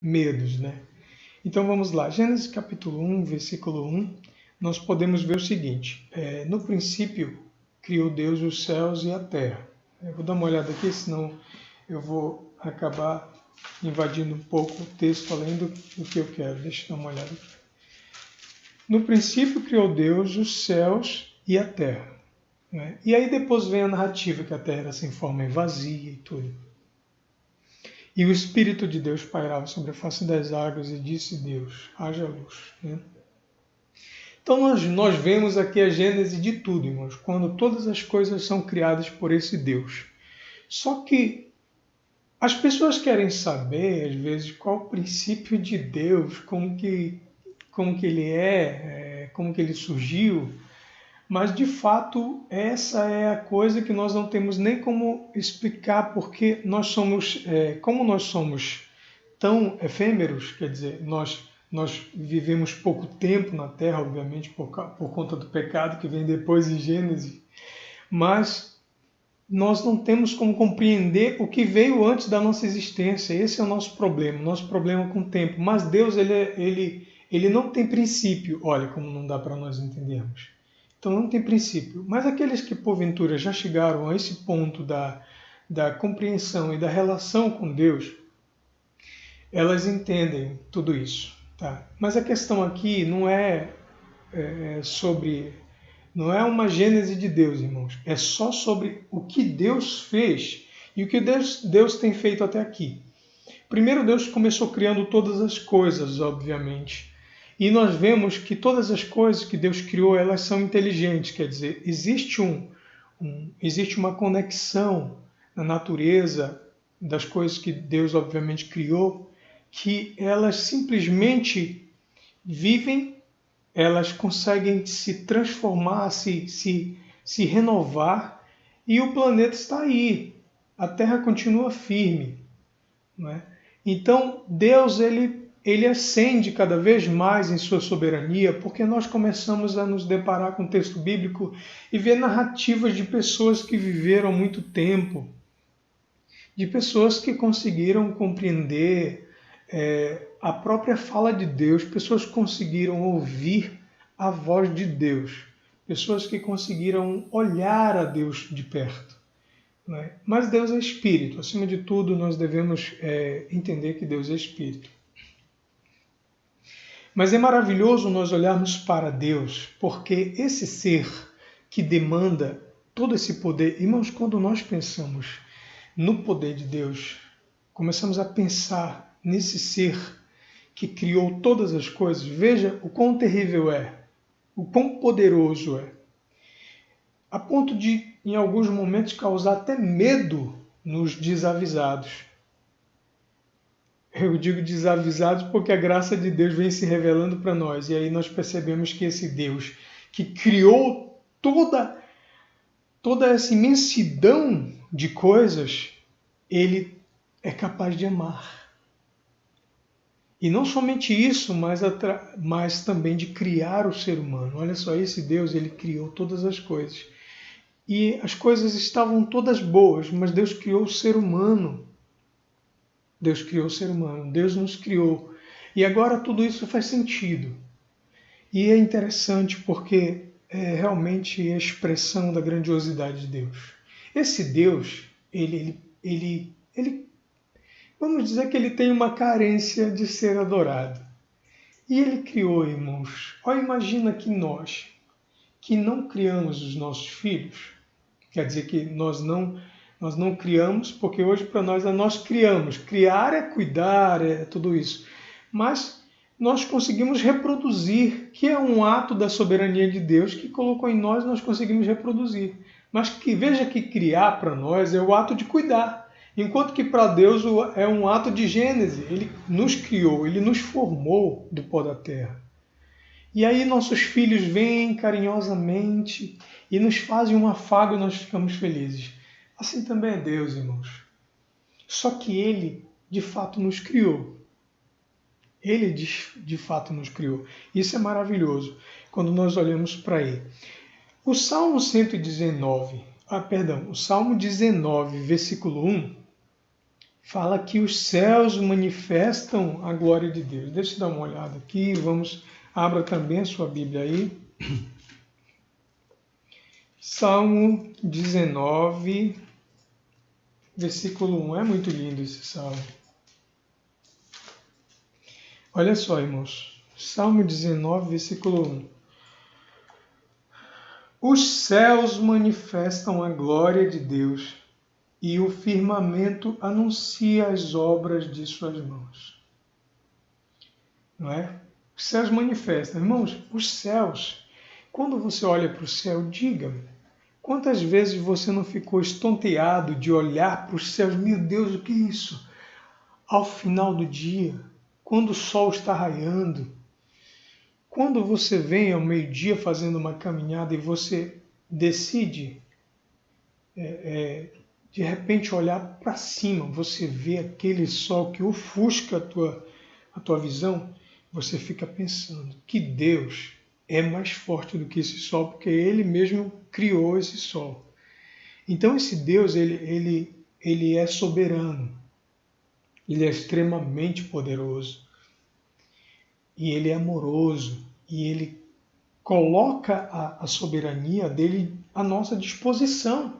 medos, né? Então vamos lá, Gênesis capítulo 1, versículo 1, nós podemos ver o seguinte: no princípio criou Deus os céus e a terra. Eu vou dar uma olhada aqui, senão eu vou acabar invadindo um pouco o texto além do que eu quero. Deixa eu dar uma olhada aqui. No princípio criou Deus os céus e a terra. Né? E aí depois vem a narrativa que a terra era sem forma e vazia e tudo. E o Espírito de Deus pairava sobre a face das águas e disse Deus, haja luz. Né? Então nós vemos aqui a gênese de tudo, irmãos, quando todas as coisas são criadas por esse Deus. Só que as pessoas querem saber, às vezes, qual o princípio de Deus, como que ele como que ele surgiu, mas de fato essa é a coisa que nós não temos nem como explicar, porque nós somos, como nós somos tão efêmeros, quer dizer, nós vivemos pouco tempo na Terra, obviamente, por conta do pecado que vem depois em Gênesis, mas nós não temos como compreender o que veio antes da nossa existência. Esse é o nosso problema com o tempo. Mas Deus, ele não tem princípio. Olha como não dá para nós entendermos. Então não tem princípio. Mas aqueles que porventura já chegaram a esse ponto da compreensão e da relação com Deus, elas entendem tudo isso. Tá? Mas a questão aqui não é não é uma gênese de Deus, irmãos. É só sobre o que Deus fez e o que Deus tem feito até aqui. Primeiro, Deus começou criando todas as coisas, obviamente. E nós vemos que todas as coisas que Deus criou, elas são inteligentes. Quer dizer, existe uma conexão na natureza das coisas que Deus, obviamente, criou, que elas simplesmente vivem, elas conseguem se transformar, se renovar, e o planeta está aí. A Terra continua firme. Não é? Então, Deus ele ascende cada vez mais em sua soberania, porque nós começamos a nos deparar com o texto bíblico e ver narrativas de pessoas que viveram muito tempo, de pessoas que conseguiram compreender a própria fala de Deus, pessoas que conseguiram ouvir a voz de Deus, pessoas que conseguiram olhar a Deus de perto. Né? Mas Deus é Espírito. Acima de tudo, nós devemos entender que Deus é Espírito. Mas é maravilhoso nós olharmos para Deus, porque esse ser que demanda todo esse poder, irmãos, quando nós pensamos no poder de Deus, começamos a pensar nesse ser que criou todas as coisas, veja o quão terrível é, o quão poderoso é, a ponto de, em alguns momentos, causar até medo nos desavisados. Eu digo desavisados porque a graça de Deus vem se revelando para nós. E aí nós percebemos que esse Deus que criou toda essa imensidão de coisas, ele é capaz de amar. E não somente isso, mas também de criar o ser humano. Olha só, esse Deus, ele criou todas as coisas. E as coisas estavam todas boas, mas Deus criou o ser humano. Deus criou o ser humano, Deus nos criou. E agora tudo isso faz sentido. E é interessante porque é realmente a expressão da grandiosidade de Deus. Esse Deus, ele vamos dizer que ele tem uma carência de ser adorado. E ele criou, irmãos. Olha, imagina que nós, que não criamos os nossos filhos, quer dizer que nós não criamos, porque hoje para nós criamos. Criar é cuidar, é tudo isso. Mas nós conseguimos reproduzir, que é um ato da soberania de Deus que colocou em nós conseguimos reproduzir. Mas que veja que criar para nós é o ato de cuidar. Enquanto que para Deus é um ato de gênese. Ele nos criou, ele nos formou do pó da terra. E aí nossos filhos vêm carinhosamente e nos fazem um afago e nós ficamos felizes. Assim também é Deus, irmãos. Só que Ele, de fato, nos criou. Ele, de fato, nos criou. Isso é maravilhoso, quando nós olhamos para Ele. O Salmo 119, o Salmo 19, versículo 1, fala que os céus manifestam a glória de Deus. Deixa eu dar uma olhada aqui, abra também a sua Bíblia aí. Salmo 19, versículo 1. É muito lindo esse salmo. Olha só, irmãos. Salmo 19, versículo 1. Os céus manifestam a glória de Deus, e o firmamento anuncia as obras de suas mãos. Não é? Os céus manifestam. Irmãos, os céus, quando você olha para o céu, diga-me, quantas vezes você não ficou estonteado de olhar para os céus? Meu Deus, o que é isso? Ao final do dia, quando o sol está raiando, quando você vem ao meio-dia fazendo uma caminhada e você decide de repente olhar para cima, você vê aquele sol que ofusca a tua visão, você fica pensando que Deus é mais forte do que esse sol, porque Ele mesmo criou esse sol. Então esse Deus, ele é soberano, Ele é extremamente poderoso, e Ele é amoroso, e Ele coloca a soberania dele à nossa disposição.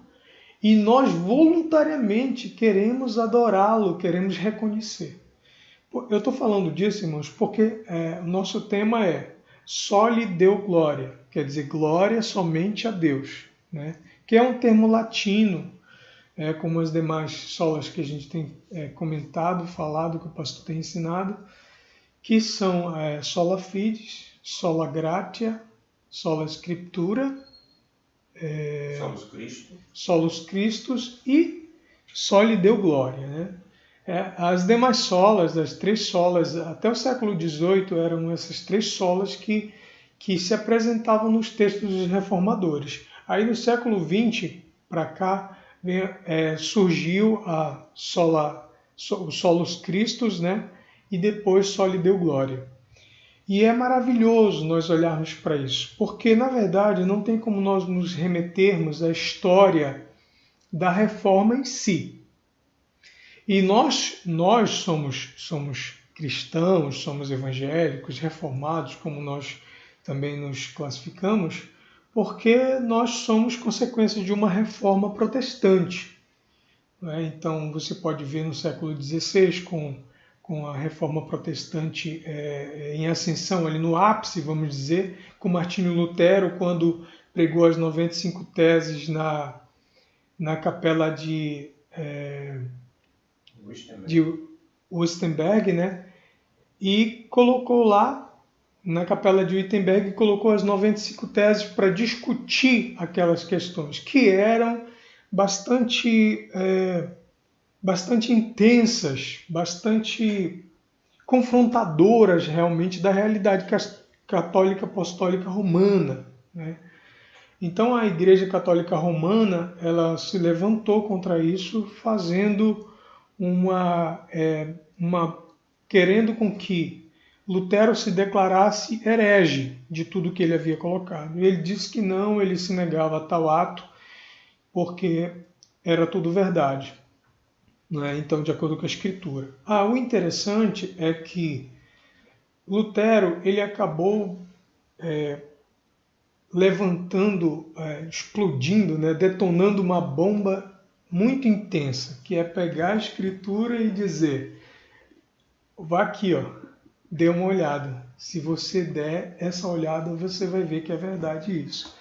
E nós voluntariamente queremos adorá-lo, queremos reconhecer. Eu estou falando disso, irmãos, porque o nosso tema é só lhe deu glória, quer dizer, glória somente a Deus, né? Que é um termo latino, como as demais solas que a gente tem comentado, falado, que o pastor tem ensinado, que são sola fides, sola gratia, sola scriptura, Solus Christus e só lhe deu glória, né? As demais solas, as três solas, até o século XVIII eram essas três solas que se apresentavam nos textos dos reformadores. Aí no século XX para cá surgiu o Solus Christus, né? E depois só lhe deu glória. E é maravilhoso nós olharmos para isso, porque, na verdade, não tem como nós nos remetermos à história da reforma em si. E nós somos cristãos, somos evangélicos, reformados, como nós também nos classificamos, porque nós somos consequência de uma reforma protestante. Então, você pode ver no século XVI, com a reforma protestante em ascensão, ali no ápice, vamos dizer, com Martinho Lutero, quando pregou as 95 teses na capela de Wittenberg, né? E colocou lá, na capela de Wittenberg, colocou as 95 teses para discutir aquelas questões, que eram bastante intensas, bastante confrontadoras realmente da realidade católica apostólica romana, né? Então a Igreja Católica Romana ela se levantou contra isso, fazendo querendo com que Lutero se declarasse herege de tudo que ele havia colocado. Ele disse que não, ele se negava a tal ato, porque era tudo verdade. Então, de acordo com a Escritura. O interessante é que Lutero ele acabou levantando, explodindo, né, detonando uma bomba muito intensa, que é pegar a Escritura e dizer: vá aqui, dê uma olhada. Se você der essa olhada, você vai ver que é verdade isso.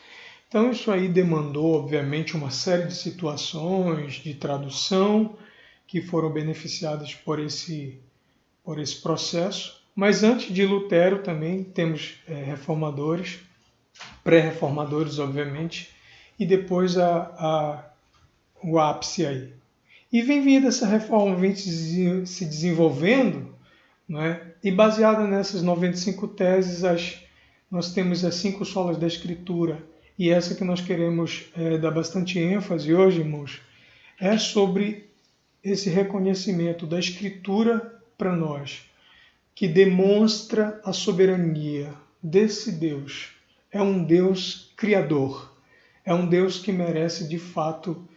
Então, isso aí demandou, obviamente, uma série de situações de tradução, que foram beneficiadas por esse processo. Mas antes de Lutero também temos reformadores, pré-reformadores, obviamente, e depois o ápice aí. E vem vindo essa reforma, vem se desenvolvendo, né? E baseada nessas 95 teses, nós temos as 5 solas da Escritura, e essa que nós queremos dar bastante ênfase hoje, irmãos, é sobre esse reconhecimento da Escritura para nós, que demonstra a soberania desse Deus. É um Deus criador, é um Deus que merece de fato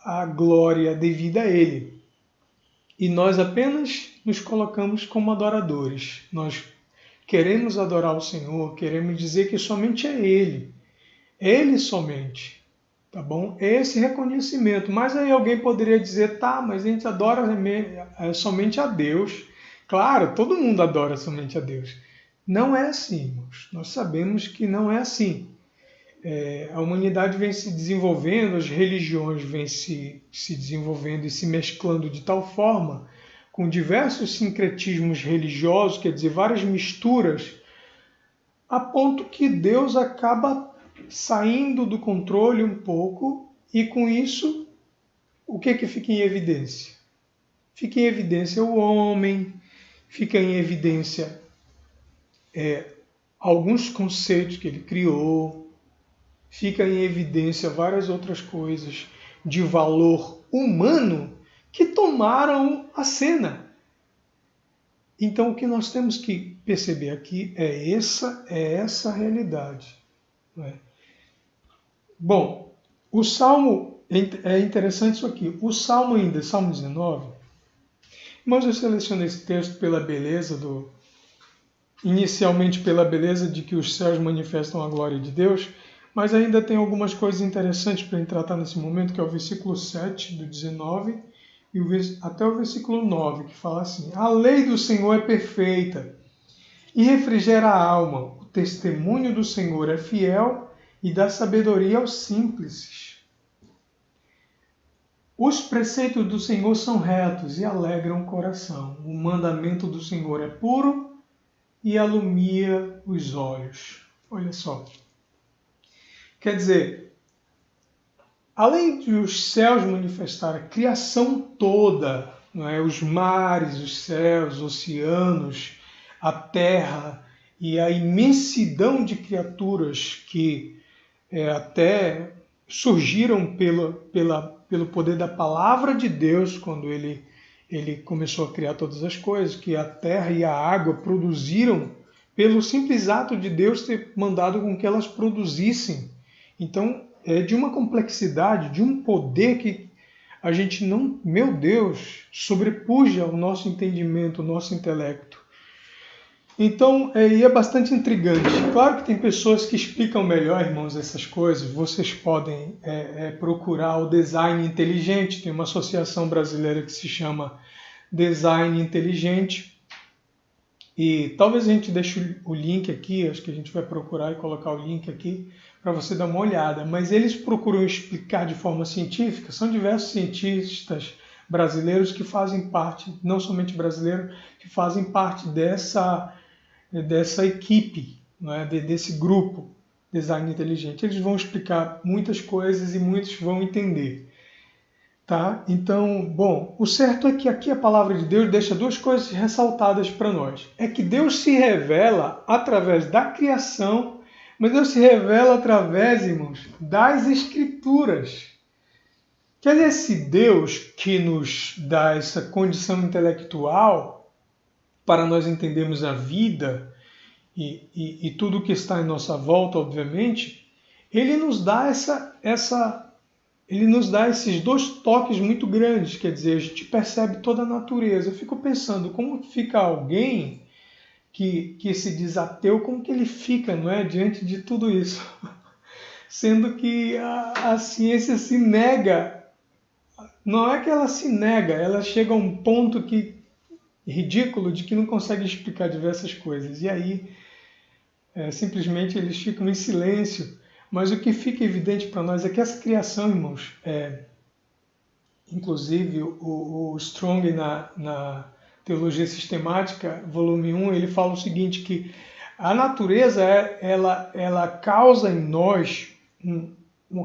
a glória devida a Ele. e nós apenas nos colocamos como adoradores. Nós queremos adorar o Senhor, queremos dizer que somente é Ele somente, tá bom? É esse reconhecimento. Mas aí alguém poderia dizer, tá, mas a gente adora somente a Deus. Claro, todo mundo adora somente a Deus. Não é assim, irmãos. Nós sabemos que não é assim. A humanidade vem se desenvolvendo, as religiões vêm se desenvolvendo e se mesclando de tal forma, com diversos sincretismos religiosos, quer dizer, várias misturas, a ponto que Deus acaba saindo do controle um pouco, e com isso, o que fica em evidência? Fica em evidência o homem, fica em evidência alguns conceitos que ele criou, fica em evidência várias outras coisas de valor humano que tomaram a cena. Então, o que nós temos que perceber aqui é essa realidade. Não é? Bom, o Salmo, é interessante isso aqui, o Salmo ainda, Salmo 19, mas eu selecionei esse texto pela beleza inicialmente pela beleza de que os céus manifestam a glória de Deus, mas ainda tem algumas coisas interessantes para tratar nesse momento, que é o versículo 7 do 19 e até o versículo 9, que fala assim: a lei do Senhor é perfeita e refrigera a alma, o testemunho do Senhor é fiel e dá sabedoria aos simples. Os preceitos do Senhor são retos e alegram o coração. O mandamento do Senhor é puro e alumia os olhos. Olha só. Quer dizer, além de os céus manifestar a criação toda, não é? Os mares, os céus, os oceanos, a terra e a imensidão de criaturas que até surgiram pelo poder da palavra de Deus, quando ele começou a criar todas as coisas, que a terra e a água produziram pelo simples ato de Deus ter mandado com que elas produzissem. Então, é de uma complexidade, de um poder que a gente não, meu Deus, sobrepuja o nosso entendimento, o nosso intelecto. Então, é bastante intrigante. Claro que tem pessoas que explicam melhor, irmãos, essas coisas. Vocês podem procurar o design inteligente. Tem uma associação brasileira que se chama Design Inteligente. E talvez a gente deixe o link aqui, acho que a gente vai procurar e colocar o link aqui para você dar uma olhada. Mas eles procuram explicar de forma científica. São diversos cientistas brasileiros que fazem parte, não somente brasileiros, que fazem parte dessa equipe, não é? Desse grupo Design Inteligente. Eles vão explicar muitas coisas e muitos vão entender. Tá? Então, bom, o certo é que aqui a palavra de Deus deixa duas coisas ressaltadas para nós. É que Deus se revela através da criação, mas Deus se revela através, irmãos, das Escrituras. Quer dizer, esse Deus que nos dá essa condição intelectual para nós entendermos a vida e tudo o que está em nossa volta, obviamente, ele nos dá ele nos dá esses dois toques muito grandes, quer dizer, a gente percebe toda a natureza. Eu fico pensando como fica alguém que se diz ateu, como que ele fica, não é, diante de tudo isso? Sendo que a ciência se nega, não é que ela se nega, ela chega a um ponto ridículo de que não consegue explicar diversas coisas. E aí, simplesmente eles ficam em silêncio. Mas o que fica evidente para nós é que essa criação, irmãos, inclusive o Strong na Teologia Sistemática, volume 1, ele fala o seguinte, que a natureza ela causa em nós,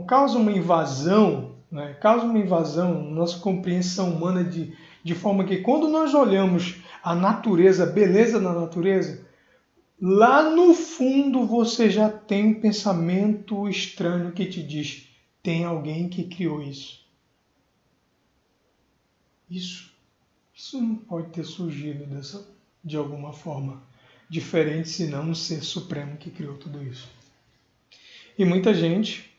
causa uma invasão, né? Causa uma invasão na nossa compreensão humana de forma que quando nós olhamos a natureza, a beleza da natureza, lá no fundo você já tem um pensamento estranho que te diz: tem alguém que criou isso. Isso não pode ter surgido de alguma forma diferente, senão um ser supremo que criou tudo isso. E muita gente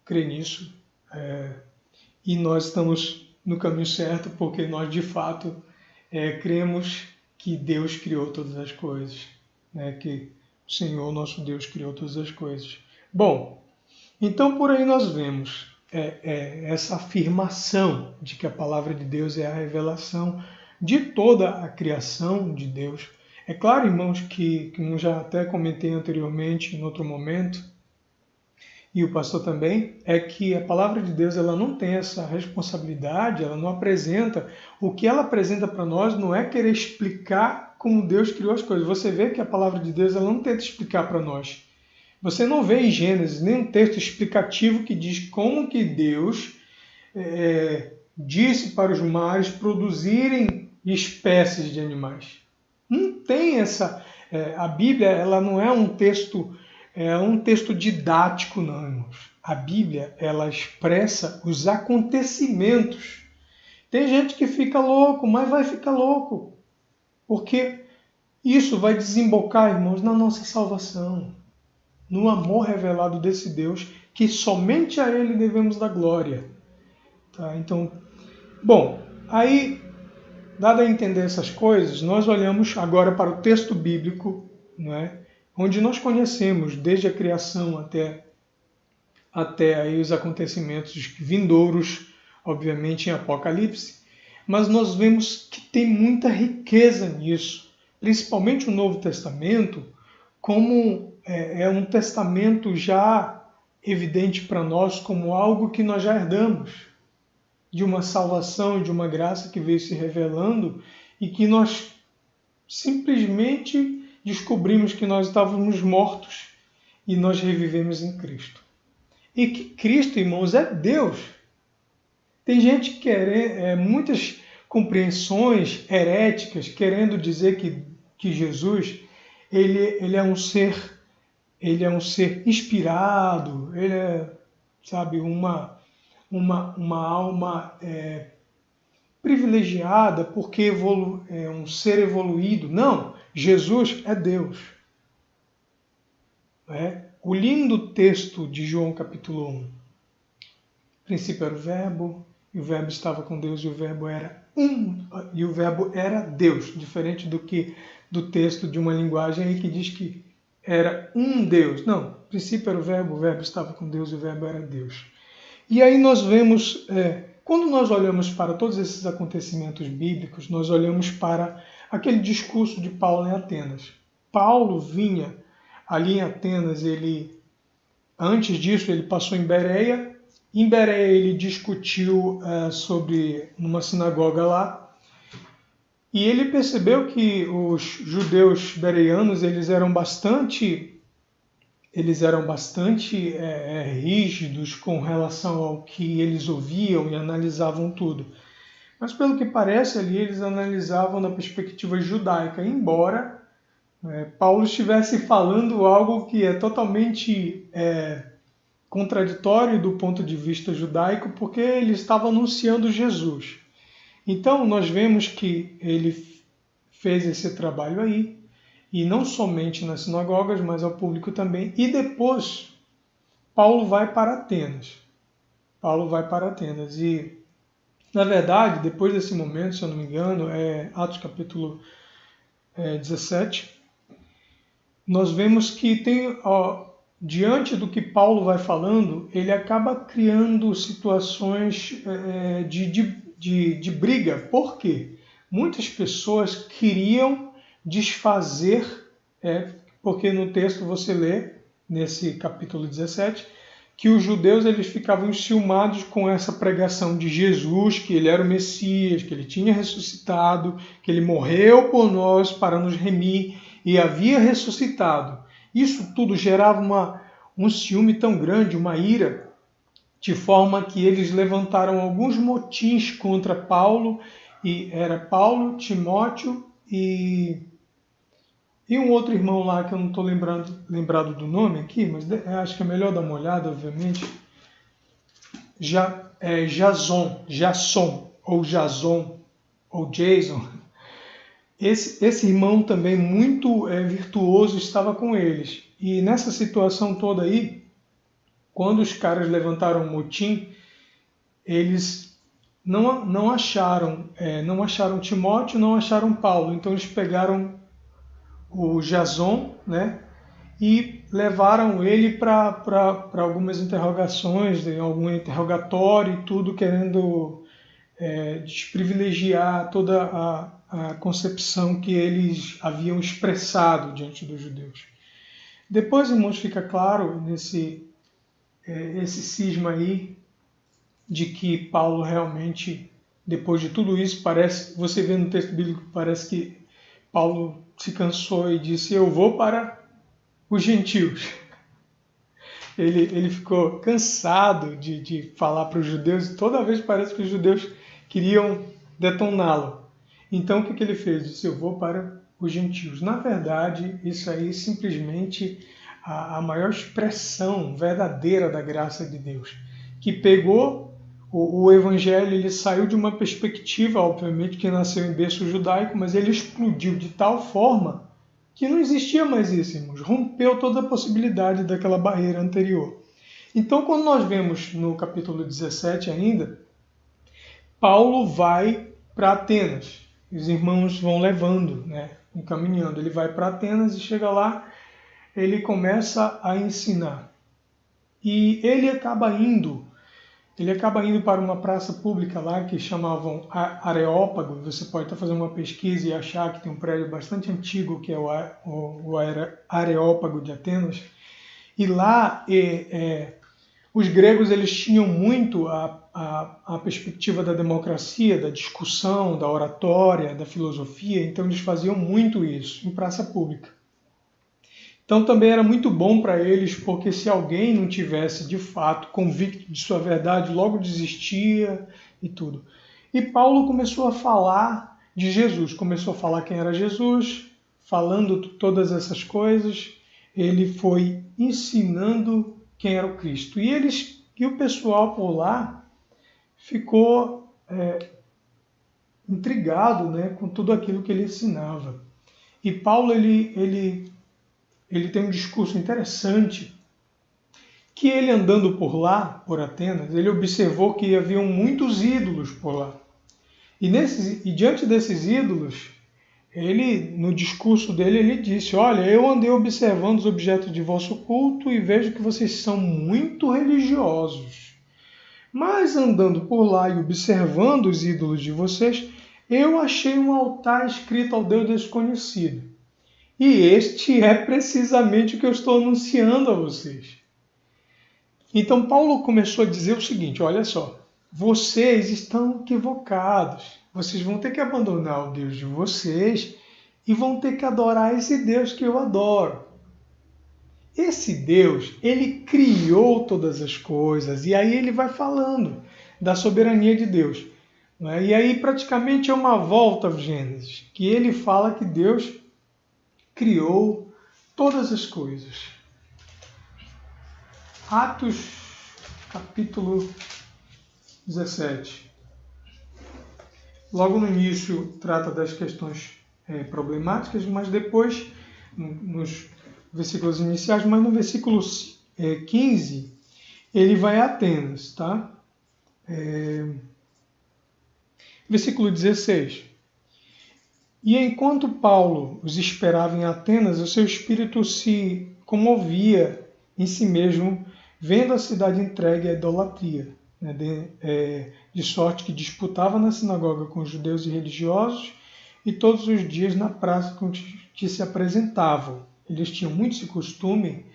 crê nisso, e nós estamos no caminho certo, porque nós de fato cremos que Deus criou todas as coisas, né? Que o Senhor, nosso Deus, criou todas as coisas. Bom, então por aí nós vemos essa afirmação de que a palavra de Deus é a revelação de toda a criação de Deus. É claro, irmãos, que eu já até comentei anteriormente, em outro momento, e o pastor também, é que a palavra de Deus ela não tem essa responsabilidade, ela não apresenta, o que ela apresenta para nós não é querer explicar como Deus criou as coisas. Você vê que a palavra de Deus ela não tenta explicar para nós. Você não vê em Gênesis nenhum texto explicativo que diz como que Deus disse para os mares produzirem espécies de animais. Não tem essa... a Bíblia ela não é um texto didático, não, irmãos. A Bíblia ela expressa os acontecimentos. Tem gente que fica louco, mas vai ficar louco. Porque isso vai desembocar, irmãos, na nossa salvação. No amor revelado desse Deus, que somente a Ele devemos dar glória. Tá? Então, bom, aí, dado a entender essas coisas, nós olhamos agora para o texto bíblico, não é? Onde nós conhecemos desde a criação até aí os acontecimentos vindouros, obviamente em Apocalipse, mas nós vemos que tem muita riqueza nisso, principalmente o Novo Testamento, como é um testamento já evidente para nós como algo que nós já herdamos, de uma salvação, de uma graça que veio se revelando e que nós simplesmente descobrimos que nós estávamos mortos e nós revivemos em Cristo. E que Cristo, irmãos, é Deus. Tem gente que quer muitas compreensões heréticas querendo dizer que Jesus ele é um ser inspirado, ele é, sabe, uma alma privilegiada porque é um ser evoluído. Não, Jesus é Deus. O lindo texto de João capítulo 1. No princípio era o verbo, e o verbo estava com Deus, e o verbo era e o verbo era Deus, diferente do texto de uma linguagem aí que diz que era um Deus. Não, no princípio era o verbo estava com Deus, e o verbo era Deus. E aí nós vemos, quando nós olhamos para todos esses acontecimentos bíblicos, nós olhamos para aquele discurso de Paulo em Atenas. Paulo vinha ali em Atenas, antes disso ele passou em Bereia. Em Bereia ele discutiu numa sinagoga lá, e ele percebeu que os judeus bereanos eles eram bastante rígidos com relação ao que eles ouviam e analisavam tudo. Mas pelo que parece ali eles analisavam na perspectiva judaica, embora Paulo estivesse falando algo que é totalmente contraditório do ponto de vista judaico, porque ele estava anunciando Jesus. Então nós vemos que ele fez esse trabalho aí, e não somente nas sinagogas, mas ao público também. E depois Paulo vai para Atenas. E, na verdade, depois desse momento, se eu não me engano, Atos capítulo 17, nós vemos que diante do que Paulo vai falando, ele acaba criando situações de briga. Por quê? Muitas pessoas queriam desfazer, porque no texto você lê, nesse capítulo 17, que os judeus eles ficavam enciumados com essa pregação de Jesus, que ele era o Messias, que ele tinha ressuscitado, que ele morreu por nós para nos remir e havia ressuscitado. Isso tudo gerava um ciúme tão grande, uma ira, de forma que eles levantaram alguns motins contra Paulo, e era Paulo, Timóteo e um outro irmão lá que eu não estou lembrado do nome aqui, mas acho que é melhor dar uma olhada, obviamente. Jasson, ou Jason. Esse irmão também muito virtuoso estava com eles. E nessa situação toda aí, quando os caras levantaram o motim, eles não acharam Timóteo, não acharam Paulo. Então eles pegaram o Jason, né, e levaram ele para algumas interrogações, algum interrogatório e tudo, querendo desprivilegiar toda a concepção que eles haviam expressado diante dos judeus. Depois, irmãos, fica claro esse cisma aí de que Paulo realmente, depois de tudo isso, você vê no texto bíblico, parece que Paulo se cansou e disse: eu vou para os gentios. Ele ficou cansado de falar para os judeus, e toda vez parece que os judeus queriam detoná-lo. Então o que ele fez? Disse: eu vou para os gentios. Na verdade, isso aí é simplesmente a maior expressão verdadeira da graça de Deus, que pegou o evangelho, ele saiu de uma perspectiva, obviamente, que nasceu em berço judaico, mas ele explodiu de tal forma que não existia mais isso, irmãos. Rompeu toda a possibilidade daquela barreira anterior. Então, quando nós vemos no capítulo 17 ainda, Paulo vai para Atenas. Os irmãos vão levando, né, encaminhando. Ele vai para Atenas e chega lá, ele começa a ensinar. E ele acaba indo para uma praça pública lá que chamavam Areópago. Você pode estar fazendo uma pesquisa e achar que tem um prédio bastante antigo que é o Areópago de Atenas. E lá os gregos eles tinham muito a perspectiva da democracia, da discussão, da oratória, da filosofia. Então eles faziam muito isso em praça pública. Então também era muito bom para eles, porque se alguém não tivesse de fato convicto de sua verdade, logo desistia e tudo. E Paulo começou a falar de Jesus, começou a falar quem era Jesus, falando todas essas coisas. Ele foi ensinando quem era o Cristo. E o pessoal por lá ficou intrigado, né, com tudo aquilo que ele ensinava. E Paulo ele tem um discurso interessante, que ele andando por lá, por Atenas, ele observou que haviam muitos ídolos por lá. E diante desses ídolos, no discurso dele, ele disse: olha, eu andei observando os objetos de vosso culto e vejo que vocês são muito religiosos. Mas andando por lá e observando os ídolos de vocês, eu achei um altar escrito ao Deus desconhecido. E este é precisamente o que eu estou anunciando a vocês. Então Paulo começou a dizer o seguinte: olha só, vocês estão equivocados. Vocês vão ter que abandonar o Deus de vocês e vão ter que adorar esse Deus que eu adoro. Esse Deus, ele criou todas as coisas. E aí ele vai falando da soberania de Deus. E aí praticamente é uma volta ao Gênesis, que ele fala que Deus criou todas as coisas. Atos, capítulo 17. Logo no início trata das questões problemáticas, mas depois, nos versículos iniciais, mas no versículo 15, ele vai a Atenas, tá? Versículo 16. E enquanto Paulo os esperava em Atenas, o seu espírito se comovia em si mesmo, vendo a cidade entregue à idolatria, né, de sorte que disputava na sinagoga com os judeus e religiosos, e todos os dias na praça com que se apresentavam. Eles tinham muito esse costume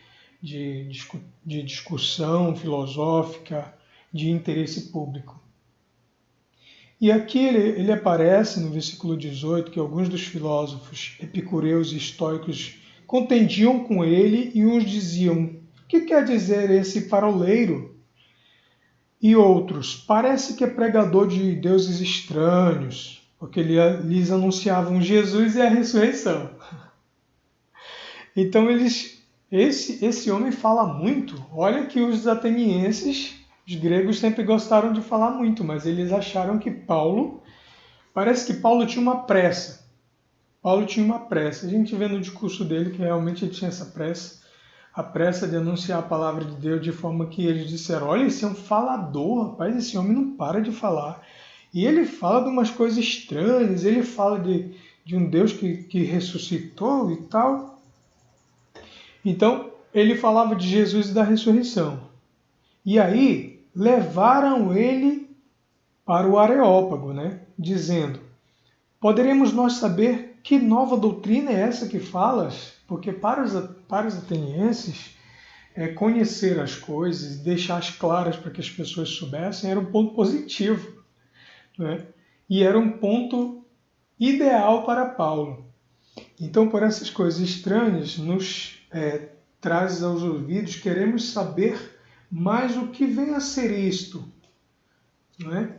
de discussão filosófica, de interesse público. E aqui ele aparece no versículo 18 que alguns dos filósofos epicureus e estoicos contendiam com ele e uns diziam: o que quer dizer esse paroleiro? E outros: parece que é pregador de deuses estranhos, porque lhes anunciavam Jesus e a ressurreição. Então esse homem fala muito. Olha que os atenienses, os gregos sempre gostaram de falar muito, mas eles acharam que parece que Paulo tinha uma pressa. A gente vê no discurso dele que realmente ele tinha essa pressa, a pressa de anunciar a palavra de Deus, de forma que eles disseram: olha, esse é um falador, rapaz, esse homem não para de falar. E ele fala de umas coisas estranhas, ele fala de um Deus que ressuscitou e tal. Então, ele falava de Jesus e da ressurreição. E aí, levaram ele para o Areópago, né? Dizendo, poderemos nós saber que nova doutrina é essa que falas? Porque para os atenienses, conhecer as coisas, deixá-las claras para que as pessoas soubessem, era um ponto positivo, né? E era um ponto ideal para Paulo. Então, por essas coisas estranhas, nos traz aos ouvidos, queremos saber mais o que vem a ser isto, não é?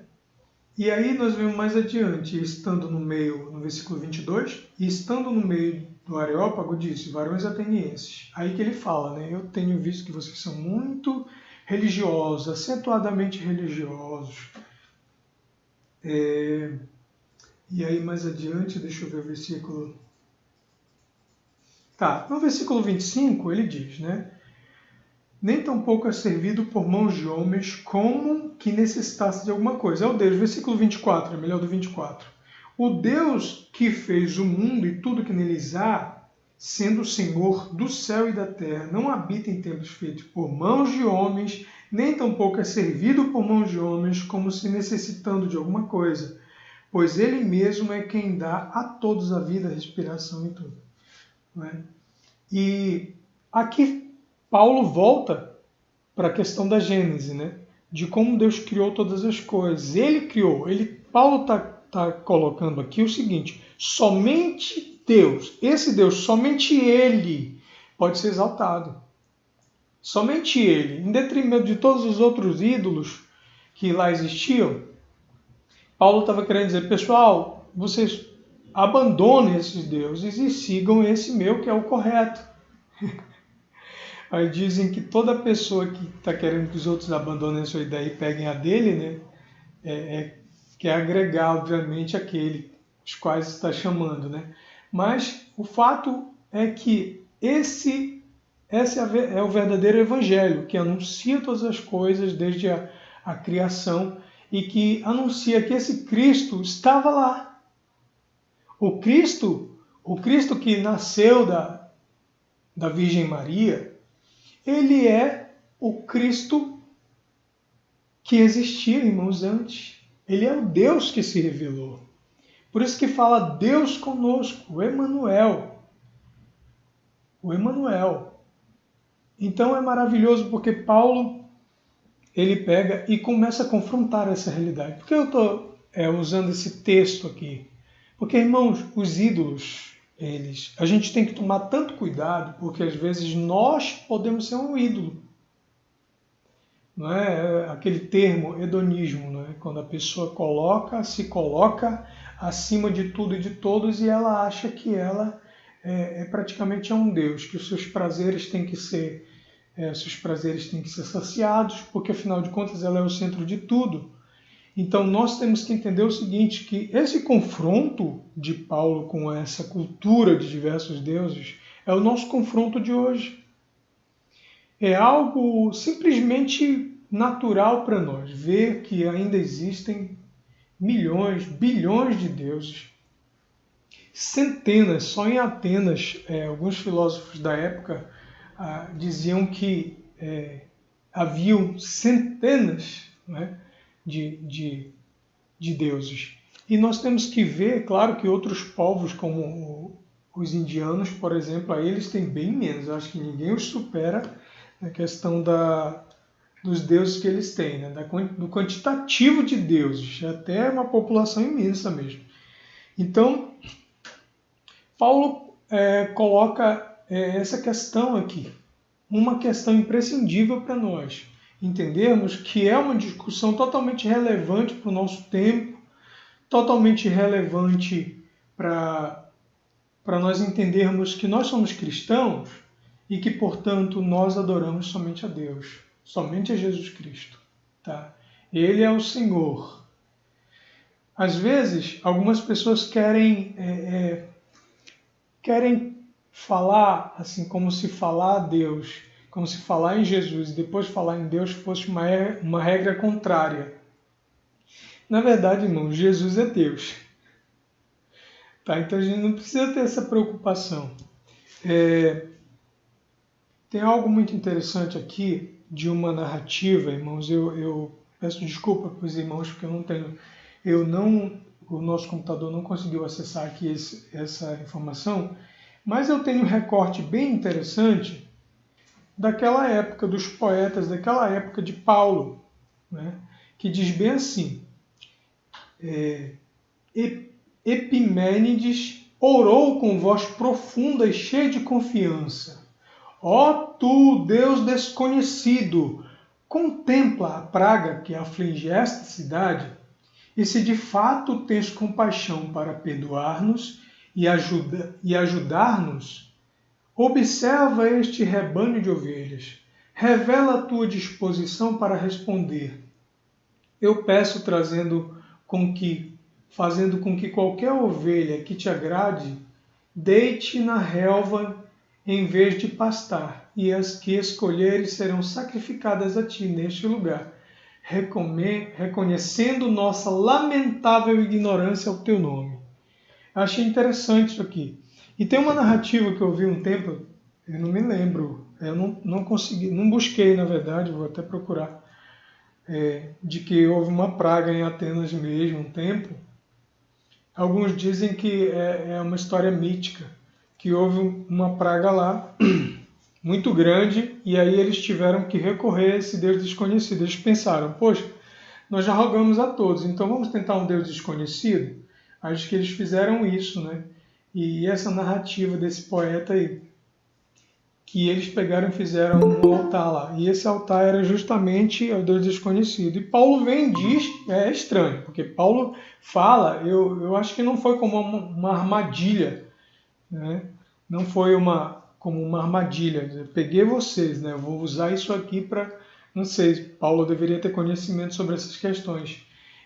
E aí nós vemos mais adiante, estando no meio, no versículo 22, e estando no meio do Areópago, disse, varões atenienses. Aí que ele fala, né? Eu tenho visto que vocês são muito religiosos, acentuadamente religiosos. E aí mais adiante, deixa eu ver o versículo... Tá, no versículo 25 ele diz, né? Nem tampouco é servido por mãos de homens como que necessitasse de alguma coisa. É o Deus, versículo 24, é melhor do 24. O Deus que fez o mundo e tudo que neles há, sendo o Senhor do céu e da terra, não habita em templos feitos por mãos de homens, nem tampouco é servido por mãos de homens como se necessitando de alguma coisa, pois Ele mesmo é quem dá a todos a vida, a respiração e tudo. Não é? E aqui Paulo volta para a questão da Gênese, né? De como Deus criou todas as coisas. Ele criou. Paulo está colocando aqui o seguinte, somente Deus, esse Deus, somente Ele pode ser exaltado. Somente Ele, em detrimento de todos os outros ídolos que lá existiam. Paulo estava querendo dizer, pessoal, vocês abandonem esses deuses e sigam esse meu que é o correto. Aí dizem que toda pessoa que está querendo que os outros abandonem a sua ideia e peguem a dele, né, quer agregar, obviamente, aquele os quais está chamando, né? Mas o fato é que esse é o verdadeiro evangelho, que anuncia todas as coisas desde a criação e que anuncia que esse Cristo estava lá. O Cristo que nasceu da Virgem Maria, ele é o Cristo que existia, irmãos, antes. Ele é o Deus que se revelou. Por isso que fala Deus conosco, o Emanuel. O Emanuel. Então é maravilhoso porque Paulo, ele pega e começa a confrontar essa realidade. Por que eu estou usando esse texto aqui? Porque, irmãos, os ídolos, a gente tem que tomar tanto cuidado, porque às vezes nós podemos ser um ídolo. Não é aquele termo hedonismo, não é? Quando a pessoa se coloca acima de tudo e de todos e ela acha que ela praticamente um Deus, que os seus prazeres têm que ser saciados, porque afinal de contas ela é o centro de tudo. Então nós temos que entender o seguinte, que esse confronto de Paulo com essa cultura de diversos deuses é o nosso confronto de hoje. É algo simplesmente natural para nós ver que ainda existem milhões, bilhões de deuses, centenas, só em Atenas, alguns filósofos da época diziam que haviam centenas, né, de deuses. E nós temos que ver, claro que outros povos, como os indianos, por exemplo, aí eles têm bem menos. Eu acho que ninguém os supera na questão dos deuses que eles têm, né? Do quantitativo de deuses. É até uma população imensa mesmo. Então, Paulo coloca essa questão aqui, uma questão imprescindível para nós entendermos que é uma discussão totalmente relevante para o nosso tempo, totalmente relevante para nós entendermos que nós somos cristãos e que, portanto, nós adoramos somente a Deus, somente a Jesus Cristo. Tá? Ele é o Senhor. Às vezes, algumas pessoas querem falar assim, como se falar a Deus, como se falar em Jesus e depois falar em Deus fosse uma regra contrária. Na verdade, irmão, Jesus é Deus. Tá? Então a gente não precisa ter essa preocupação. Tem algo muito interessante aqui de uma narrativa, irmãos. Eu peço desculpa para os irmãos porque o nosso computador não conseguiu acessar aqui essa informação, mas eu tenho um recorte bem interessante daquela época dos poetas, daquela época de Paulo, né, que diz bem assim: Epimênides orou com voz profunda e cheia de confiança. Ó tu, Deus desconhecido, contempla a praga que aflige esta cidade, e se de fato tens compaixão para perdoar-nos e ajudar-nos, observa este rebanho de ovelhas, revela a tua disposição para responder. Eu peço fazendo com que qualquer ovelha que te agrade deite na relva em vez de pastar, e as que escolheres serão sacrificadas a ti neste lugar, reconhecendo nossa lamentável ignorância ao teu nome. Achei interessante isso aqui. E tem uma narrativa que eu vi um tempo, eu não me lembro, eu não consegui, não busquei na verdade, vou até procurar, de que houve uma praga em Atenas mesmo, um tempo. Alguns dizem que é uma história mítica, que houve uma praga lá, muito grande, e aí eles tiveram que recorrer a esse Deus desconhecido. Eles pensaram, poxa, nós já rogamos a todos, então vamos tentar um Deus desconhecido? Acho que eles fizeram isso, né? E essa narrativa desse poeta aí, que eles pegaram e fizeram um altar lá. E esse altar era justamente ao Deus desconhecido. E Paulo vem e diz, é estranho, porque Paulo fala, eu acho que não foi como uma armadilha, né? Não foi como uma armadilha. Eu peguei vocês, né? Eu vou usar isso aqui para... Não sei, Paulo deveria ter conhecimento sobre essas questões.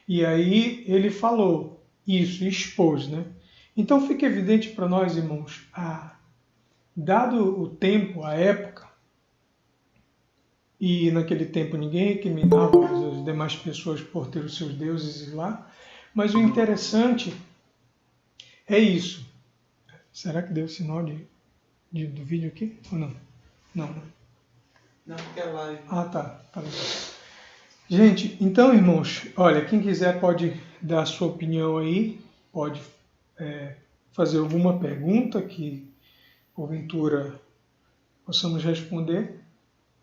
E aí ele falou isso, expôs, né? Então fica evidente para nós, irmãos, dado o tempo, a época, e naquele tempo ninguém recriminava as demais pessoas por ter os seus deuses lá, mas o interessante é isso. Será que deu sinal do vídeo aqui? Ou não? Não. Não, porque é live. Ah, tá. Gente, então, irmãos, olha, quem quiser pode dar a sua opinião aí, pode fazer alguma pergunta que, porventura, possamos responder.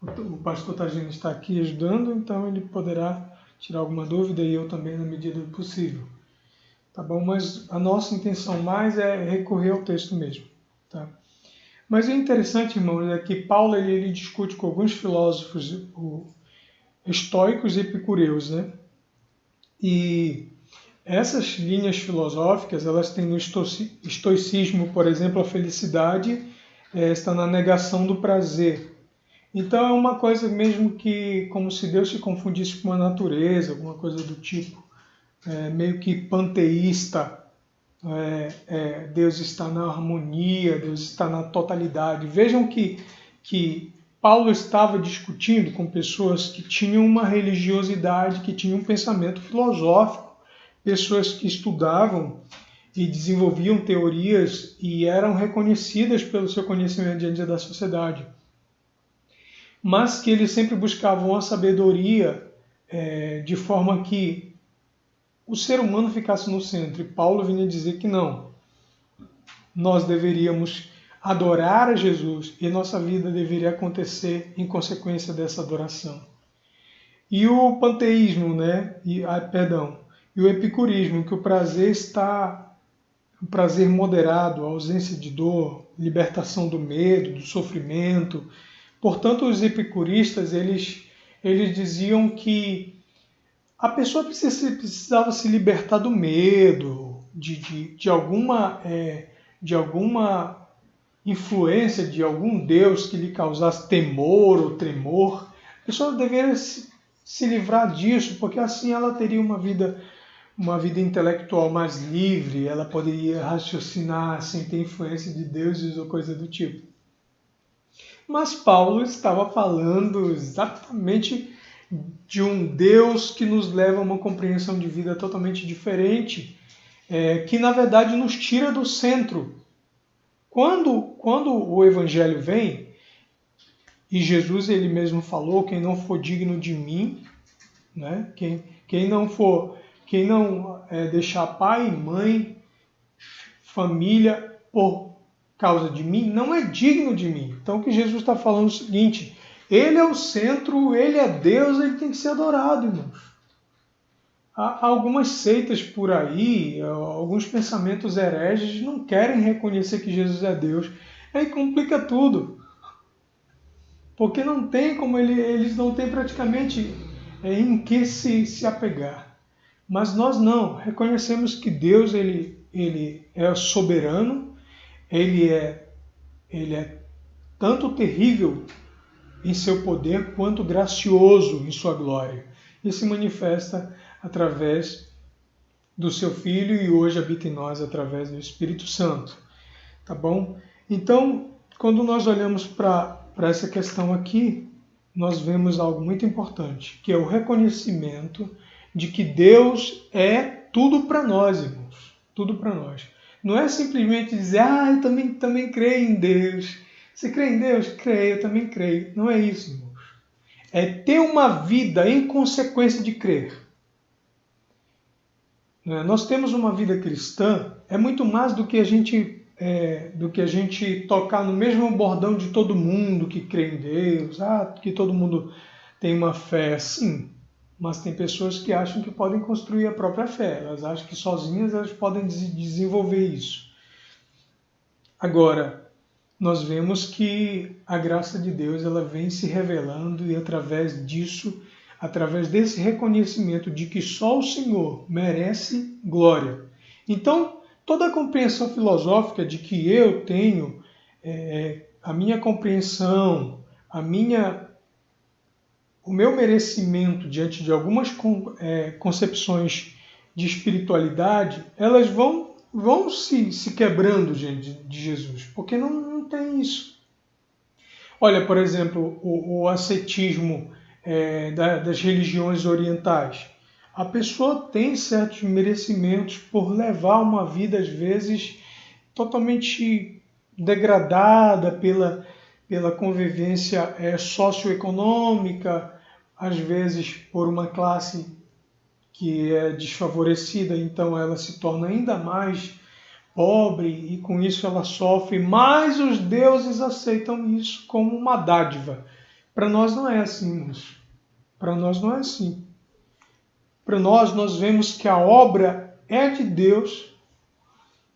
O pastor Tagino está aqui ajudando, então ele poderá tirar alguma dúvida e eu também, na medida do possível. Tá bom? Mas a nossa intenção mais é recorrer ao texto mesmo. Tá? Mas o interessante, irmãos, é que Paulo ele discute com alguns filósofos estoicos e epicureus, né? E essas linhas filosóficas, elas têm no estoicismo, por exemplo, a felicidade está na negação do prazer. Então é uma coisa mesmo que, como se Deus se confundisse com a natureza, alguma coisa do tipo, meio que panteísta. Deus está na harmonia, Deus está na totalidade. Vejam que Paulo estava discutindo com pessoas que tinham uma religiosidade, que tinham um pensamento filosófico, pessoas que estudavam e desenvolviam teorias e eram reconhecidas pelo seu conhecimento diante da sociedade, mas que eles sempre buscavam a sabedoria de forma que o ser humano ficasse no centro. E Paulo vinha dizer que não. Nós deveríamos adorar a Jesus e nossa vida deveria acontecer em consequência dessa adoração. E o panteísmo, né? E o epicurismo, que o prazer moderado, a ausência de dor, libertação do medo, do sofrimento. Portanto, os epicuristas, eles diziam que a pessoa precisava se libertar do medo, de alguma influência de algum Deus que lhe causasse temor ou tremor. A pessoa deveria se livrar disso, porque assim ela teria uma vida intelectual mais livre, ela poderia raciocinar sem ter influência de deuses ou coisa do tipo. Mas Paulo estava falando exatamente de um Deus que nos leva a uma compreensão de vida totalmente diferente, que na verdade nos tira do centro. Quando o Evangelho vem, e Jesus ele mesmo falou, quem não for digno de mim, né? Quem não deixar pai, mãe, família por causa de mim, não é digno de mim. Então o que Jesus está falando é o seguinte: Ele é o centro, Ele é Deus, Ele tem que ser adorado, irmãos. Há algumas seitas por aí, alguns pensamentos hereges não querem reconhecer que Jesus é Deus. Aí complica tudo. Porque não tem como eles não têm praticamente em que se apegar. Mas nós não, reconhecemos que Deus ele é soberano, ele é tanto terrível em seu poder quanto gracioso em sua glória. E se manifesta através do seu Filho e hoje habita em nós através do Espírito Santo. Tá bom? Então, quando nós olhamos para essa questão aqui, nós vemos algo muito importante, que é o reconhecimento de que Deus é tudo para nós, irmãos. Tudo para nós. Não é simplesmente dizer, eu também creio em Deus. Você crê em Deus? Creio, eu também creio. Não é isso, irmãos. É ter uma vida em consequência de crer. Nós temos uma vida cristã, é muito mais do que a gente tocar no mesmo bordão de todo mundo que crê em Deus, que todo mundo tem uma fé, sim. Mas tem pessoas que acham que podem construir a própria fé. Elas acham que sozinhas elas podem desenvolver isso. Agora, nós vemos que a graça de Deus ela vem se revelando e através disso, através desse reconhecimento de que só o Senhor merece glória. Então, toda a compreensão filosófica de que eu tenho a minha compreensão, o meu merecimento diante de algumas concepções de espiritualidade, elas vão se quebrando diante de Jesus, porque não tem isso. Olha, por exemplo, o ascetismo das religiões orientais. A pessoa tem certos merecimentos por levar uma vida, às vezes, totalmente degradada pela convivência socioeconômica, às vezes por uma classe que é desfavorecida, então ela se torna ainda mais pobre e com isso ela sofre, mas os deuses aceitam isso como uma dádiva. Para nós não é assim, irmãos. Para nós não é assim. Para nós vemos que a obra é de Deus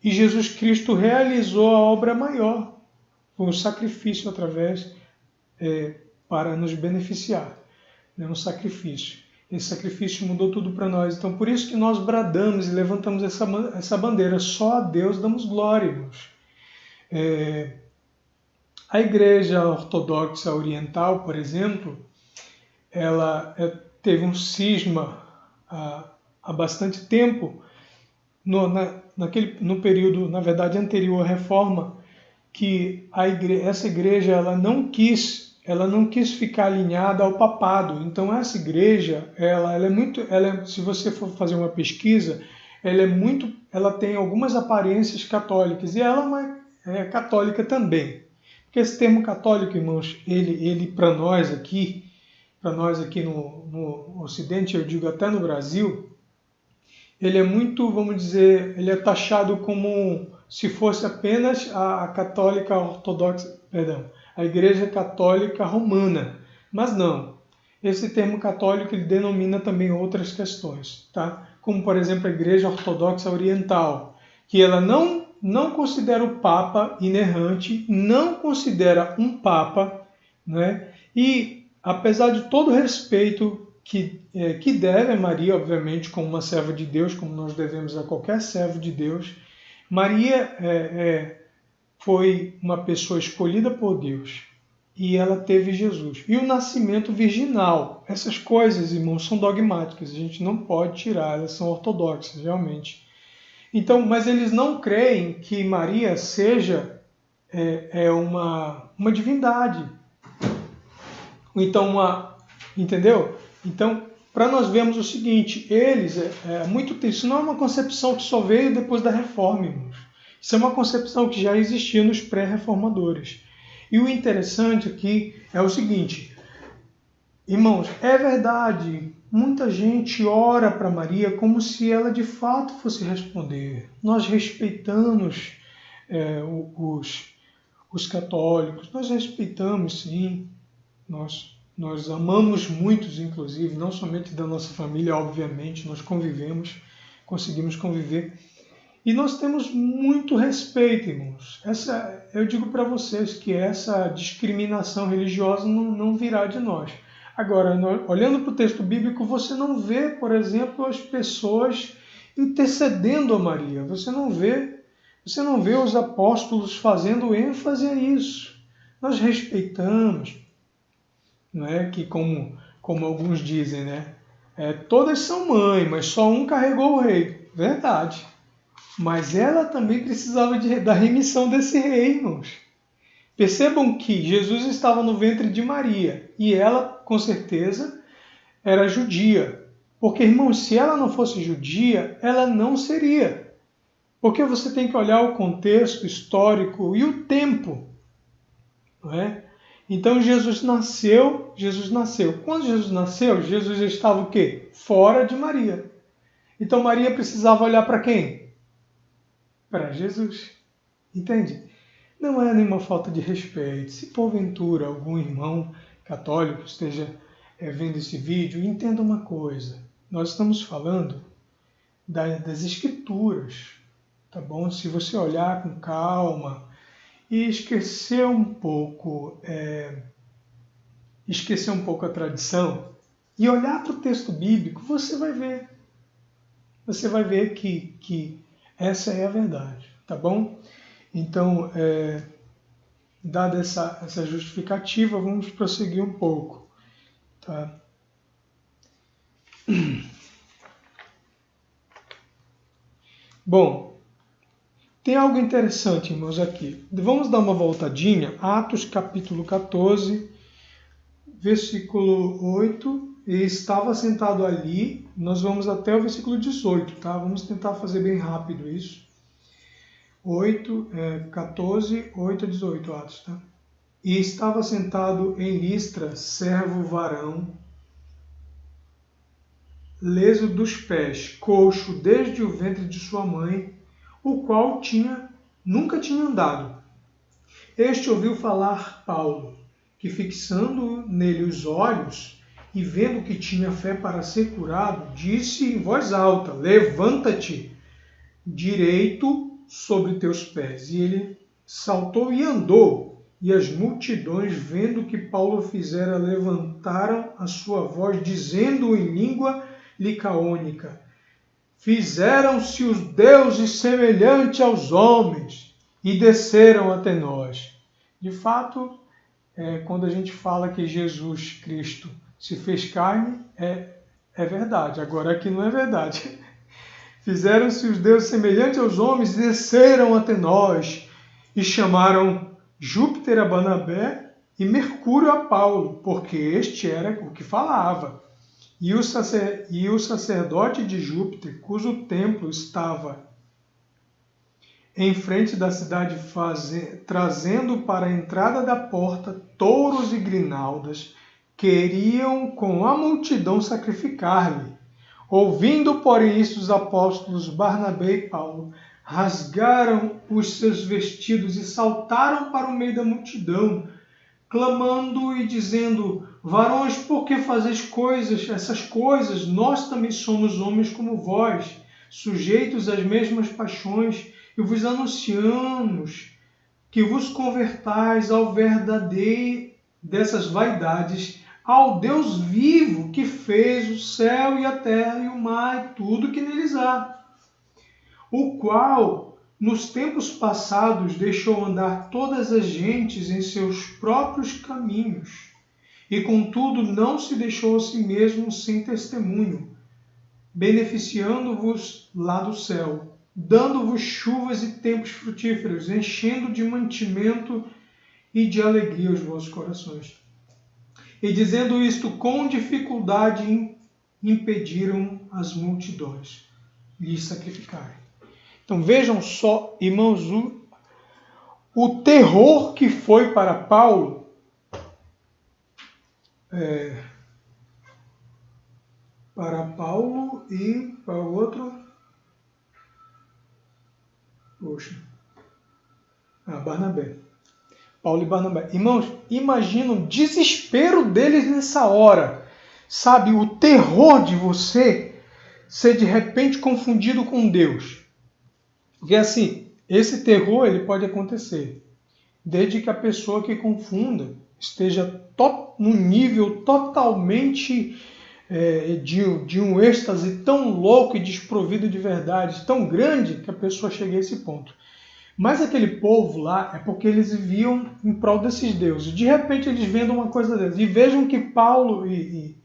e Jesus Cristo realizou a obra maior, com o sacrifício para nos beneficiar. Um sacrifício. Esse sacrifício mudou tudo para nós. Então, por isso que nós bradamos e levantamos essa bandeira. Só a Deus damos glória, irmãos. A Igreja Ortodoxa Oriental, por exemplo, ela teve um cisma há bastante tempo, no período, na verdade, anterior à Reforma, que essa igreja ela não quis ficar alinhada ao papado. Então essa igreja, se você for fazer uma pesquisa, ela tem algumas aparências católicas e ela é católica também. Porque esse termo católico, irmãos, ele para nós aqui no Ocidente, eu digo até no Brasil, ele é muito, vamos dizer, ele é taxado como se fosse apenas a católica ortodoxa, a Igreja Católica Romana. Mas não. Esse termo católico ele denomina também outras questões, tá? Como, por exemplo, a Igreja Ortodoxa Oriental, que ela não considera o Papa inerrante, não considera um Papa, né? E, apesar de todo o respeito que deve a Maria, obviamente, como uma serva de Deus, como nós devemos a qualquer servo de Deus, Maria foi uma pessoa escolhida por Deus e ela teve Jesus. E o nascimento virginal, essas coisas, irmãos, são dogmáticas, a gente não pode tirar, elas são ortodoxas, realmente. Então, mas eles não creem que Maria seja uma divindade. Então, entendeu? Então, para nós vermos o seguinte, eles, muito tempo, isso não é uma concepção que só veio depois da reforma, irmãos. Isso é uma concepção que já existia nos pré-reformadores. E o interessante aqui é o seguinte, irmãos, é verdade, muita gente ora para Maria como se ela de fato fosse responder. Nós respeitamos os católicos, nós respeitamos sim, nós amamos muitos, inclusive, não somente da nossa família, obviamente, nós convivemos, conseguimos conviver. E nós temos muito respeito, irmãos. Eu digo para vocês que essa discriminação religiosa não virá de nós. Agora, olhando para o texto bíblico, você não vê, por exemplo, as pessoas intercedendo a Maria. Você não vê os apóstolos fazendo ênfase a isso. Nós respeitamos, não é? Que como alguns dizem, né? Todas são mãe, mas só um carregou o rei. Verdade. Mas ela também precisava da remissão desse rei, irmãos. Percebam que Jesus estava no ventre de Maria e ela, com certeza, era judia. Porque, irmãos, se ela não fosse judia, ela não seria. Porque você tem que olhar o contexto histórico e o tempo, não é? Então Jesus nasceu. Quando Jesus nasceu, Jesus estava o quê? Fora de Maria. Então Maria precisava olhar para quem? Para Jesus. Entende? Não é nenhuma falta de respeito. Se porventura algum irmão católico esteja vendo esse vídeo, entenda uma coisa. Nós estamos falando das Escrituras, tá bom? Se você olhar com calma e esquecer um pouco a tradição e olhar para o texto bíblico, você vai ver. Você vai ver que essa é a verdade, tá bom? Então, dada essa justificativa, vamos prosseguir um pouco, tá? Bom, tem algo interessante, irmãos, aqui. Vamos dar uma voltadinha. Atos capítulo 14, versículo 8. E estava sentado ali, nós vamos até o versículo 18, tá? Vamos tentar fazer bem rápido isso. 14, 8 a 18, Atos, tá? E estava sentado em Listra, servo varão, leso dos pés, coxo desde o ventre de sua mãe, o qual nunca tinha andado. Este ouviu falar Paulo, que fixando nele os olhos e vendo que tinha fé para ser curado, disse em voz alta: levanta-te direito sobre teus pés. E ele saltou e andou, e as multidões, vendo que Paulo fizera, levantaram a sua voz, dizendo em língua licaônica: fizeram-se os deuses semelhante aos homens e desceram até nós. De fato, quando a gente fala que Jesus Cristo se fez carne, é verdade. Agora aqui não é verdade. Fizeram-se os deuses semelhantes aos homens e desceram até nós, e chamaram Júpiter a Barnabé e Mercúrio a Paulo, porque este era o que falava. E o sacerdote de Júpiter, cujo templo estava em frente da cidade, trazendo para a entrada da porta touros e grinaldas, queriam com a multidão sacrificar-lhe. Ouvindo, porém, isto, os apóstolos Barnabé e Paulo rasgaram os seus vestidos e saltaram para o meio da multidão, clamando e dizendo: varões, por que fazeis essas coisas? Nós também somos homens como vós, sujeitos às mesmas paixões, e vos anunciamos que vos convertais ao verdadeiro dessas vaidades, ao Deus vivo, que fez o céu e a terra e o mar e tudo que neles há, o qual nos tempos passados deixou andar todas as gentes em seus próprios caminhos, e contudo não se deixou a si mesmo sem testemunho, beneficiando-vos lá do céu, dando-vos chuvas e tempos frutíferos, enchendo de mantimento e de alegria os vossos corações. e dizendo isto com dificuldade impediram as multidões lhe sacrificarem. Então vejam só, irmãos, o terror que foi para Paulo e para o outro, Barnabé. Paulo e Barnabé. Irmãos, imagina o desespero deles nessa hora. Sabe, o terror de você ser de repente confundido com Deus. Porque assim, esse terror ele pode acontecer desde que a pessoa que confunda esteja num nível totalmente de um êxtase tão louco e desprovido de verdade, tão grande que a pessoa chegue a esse ponto. Mas aquele povo lá é porque eles viviam em prol desses deuses. De repente eles vendo uma coisa dessas. E vejam que Paulo e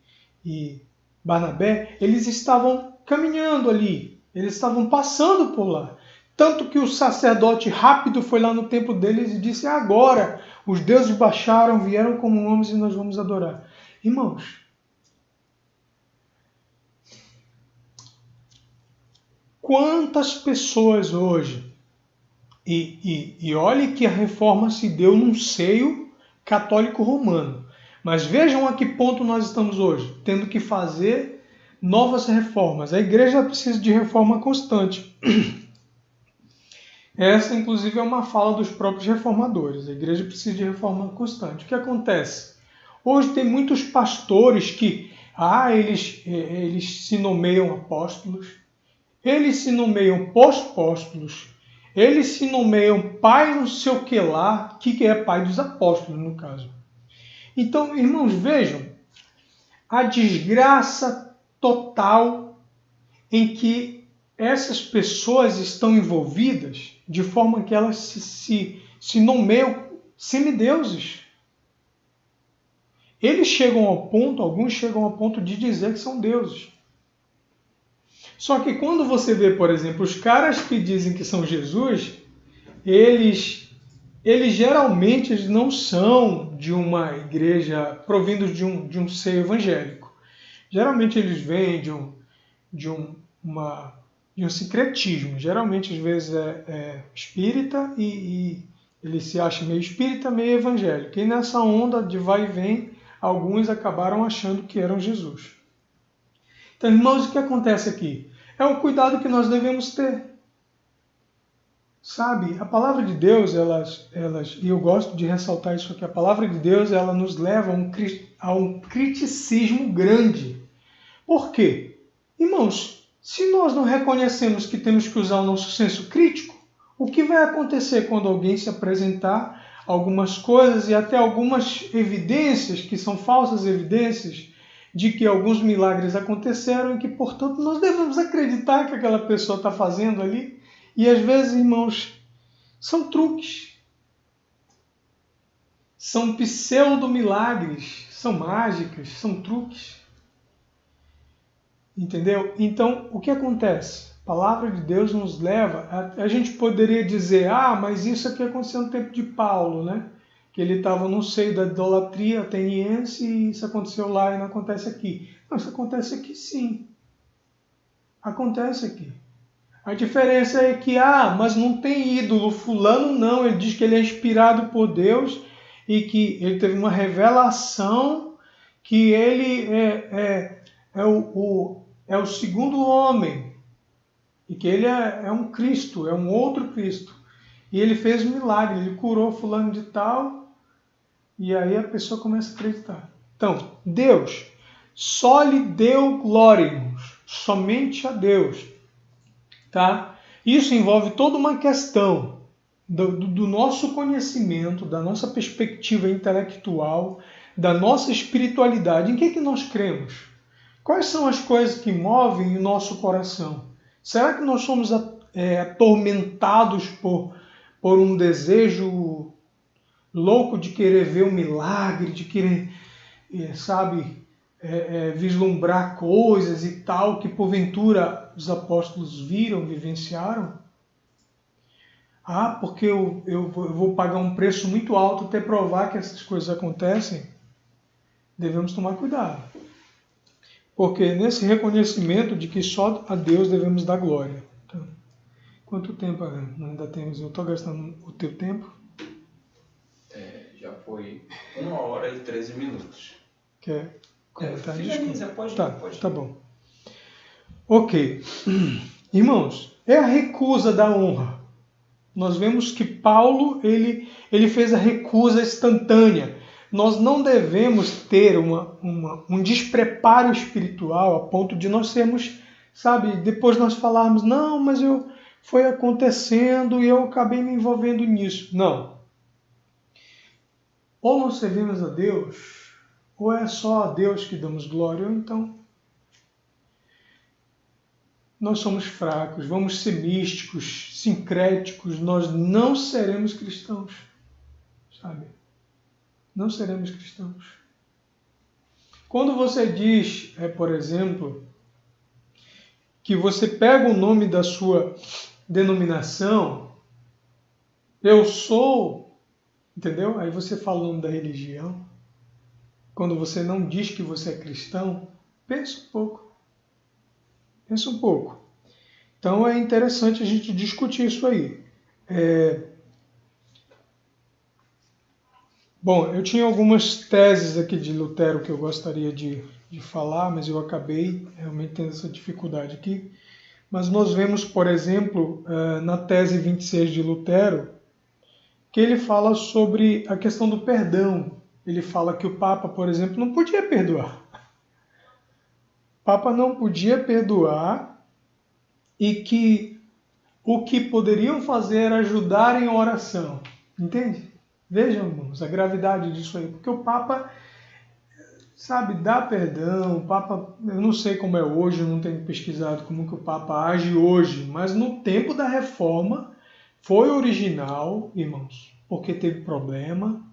Barnabé, eles estavam caminhando ali. Eles estavam passando por lá. Tanto que o sacerdote rápido foi lá no templo deles e disse: agora os deuses baixaram, vieram como homens e nós vamos adorar. Irmãos, quantas pessoas hoje... E olhe que a reforma se deu num seio católico romano. Mas vejam a que ponto nós estamos hoje, tendo que fazer novas reformas. A igreja precisa de reforma constante. Essa, inclusive, é uma fala dos próprios reformadores. A igreja precisa de reforma constante. O que acontece? Hoje tem muitos pastores que eles se nomeiam apóstolos, eles se nomeiam pós-apóstolos, eles se nomeiam pai não sei o que lá, que é pai dos apóstolos, no caso. Então, irmãos, vejam a desgraça total em que essas pessoas estão envolvidas, de forma que elas se nomeiam semideuses. Eles chegam ao ponto, alguns chegam ao ponto de dizer que são deuses. Só que quando você vê, por exemplo, os caras que dizem que são Jesus, eles geralmente não são de uma igreja provindos de um seio evangélico. Geralmente eles vêm de um sincretismo. Geralmente, às vezes, é espírita e ele se acha meio espírita, meio evangélico. E nessa onda de vai e vem, alguns acabaram achando que eram Jesus. Então, irmãos, o que acontece aqui? É um cuidado que nós devemos ter. Sabe, a palavra de Deus, e eu gosto de ressaltar isso aqui, a palavra de Deus, ela nos leva a um criticismo grande. Por quê? Irmãos, se nós não reconhecemos que temos que usar o nosso senso crítico, o que vai acontecer quando alguém se apresentar algumas coisas e até algumas evidências, que são falsas evidências, de que alguns milagres aconteceram e que, portanto, nós devemos acreditar que aquela pessoa está fazendo ali? E às vezes, irmãos, são truques, são pseudo-milagres, são mágicas, são truques. Entendeu? Então, o que acontece? A palavra de Deus nos leva... A gente poderia dizer, mas isso aqui aconteceu no tempo de Paulo, né? Que ele estava no seio da idolatria ateniense e isso aconteceu lá e não acontece aqui. Não, isso acontece aqui sim. Acontece aqui. A diferença é que, mas não tem ídolo, fulano não, ele diz que ele é inspirado por Deus e que ele teve uma revelação que ele é o segundo homem e que ele é um Cristo, é um outro Cristo. E ele fez um milagre, ele curou fulano de tal e aí a pessoa começa a acreditar. Então, Deus só lhe deu glória, irmãos, somente a Deus. Tá? Isso envolve toda uma questão do nosso conhecimento, da nossa perspectiva intelectual, da nossa espiritualidade. Em que nós cremos? Quais são as coisas que movem o nosso coração? Será que nós somos atormentados por um desejo louco de querer ver um milagre, de querer, vislumbrar coisas e tal, que porventura os apóstolos viram, vivenciaram? Porque eu vou pagar um preço muito alto até provar que essas coisas acontecem? devemos tomar cuidado. Porque nesse reconhecimento de que só a Deus devemos dar glória. Então, quanto tempo ainda temos? Eu estou gastando o teu tempo? Já foi 1 hora e 13 minutos. Quer comentar isso? Finaliza, pode. Tá bom. Ok. Irmãos, é a recusa da honra. Nós vemos que Paulo, ele fez a recusa instantânea. Nós não devemos ter um despreparo espiritual a ponto de nós sermos, depois nós falarmos, não, mas foi acontecendo e eu acabei me envolvendo nisso. Não. Ou nós servimos a Deus, ou é só a Deus que damos glória, ou então nós somos fracos, vamos ser místicos, sincréticos, nós não seremos cristãos, Não seremos cristãos. Quando você diz, por exemplo, que você pega o nome da sua denominação, eu sou, entendeu? Aí você fala o nome da religião. Quando você não diz que você é cristão, pensa um pouco. Pensa um pouco. Então é interessante a gente discutir isso aí. Bom, eu tinha algumas teses aqui de Lutero que eu gostaria de falar, mas eu acabei realmente tendo essa dificuldade aqui. Mas nós vemos, por exemplo, na tese 26 de Lutero, que ele fala sobre a questão do perdão. Ele fala que o Papa, por exemplo, não podia perdoar. O Papa não podia perdoar e que o que poderiam fazer era ajudar em oração. Entende? Vejam, irmãos, a gravidade disso aí. Porque o Papa, dá perdão. O Papa, eu não sei como é hoje, eu não tenho pesquisado como que o Papa age hoje, mas no tempo da Reforma foi original, irmãos, porque teve problema.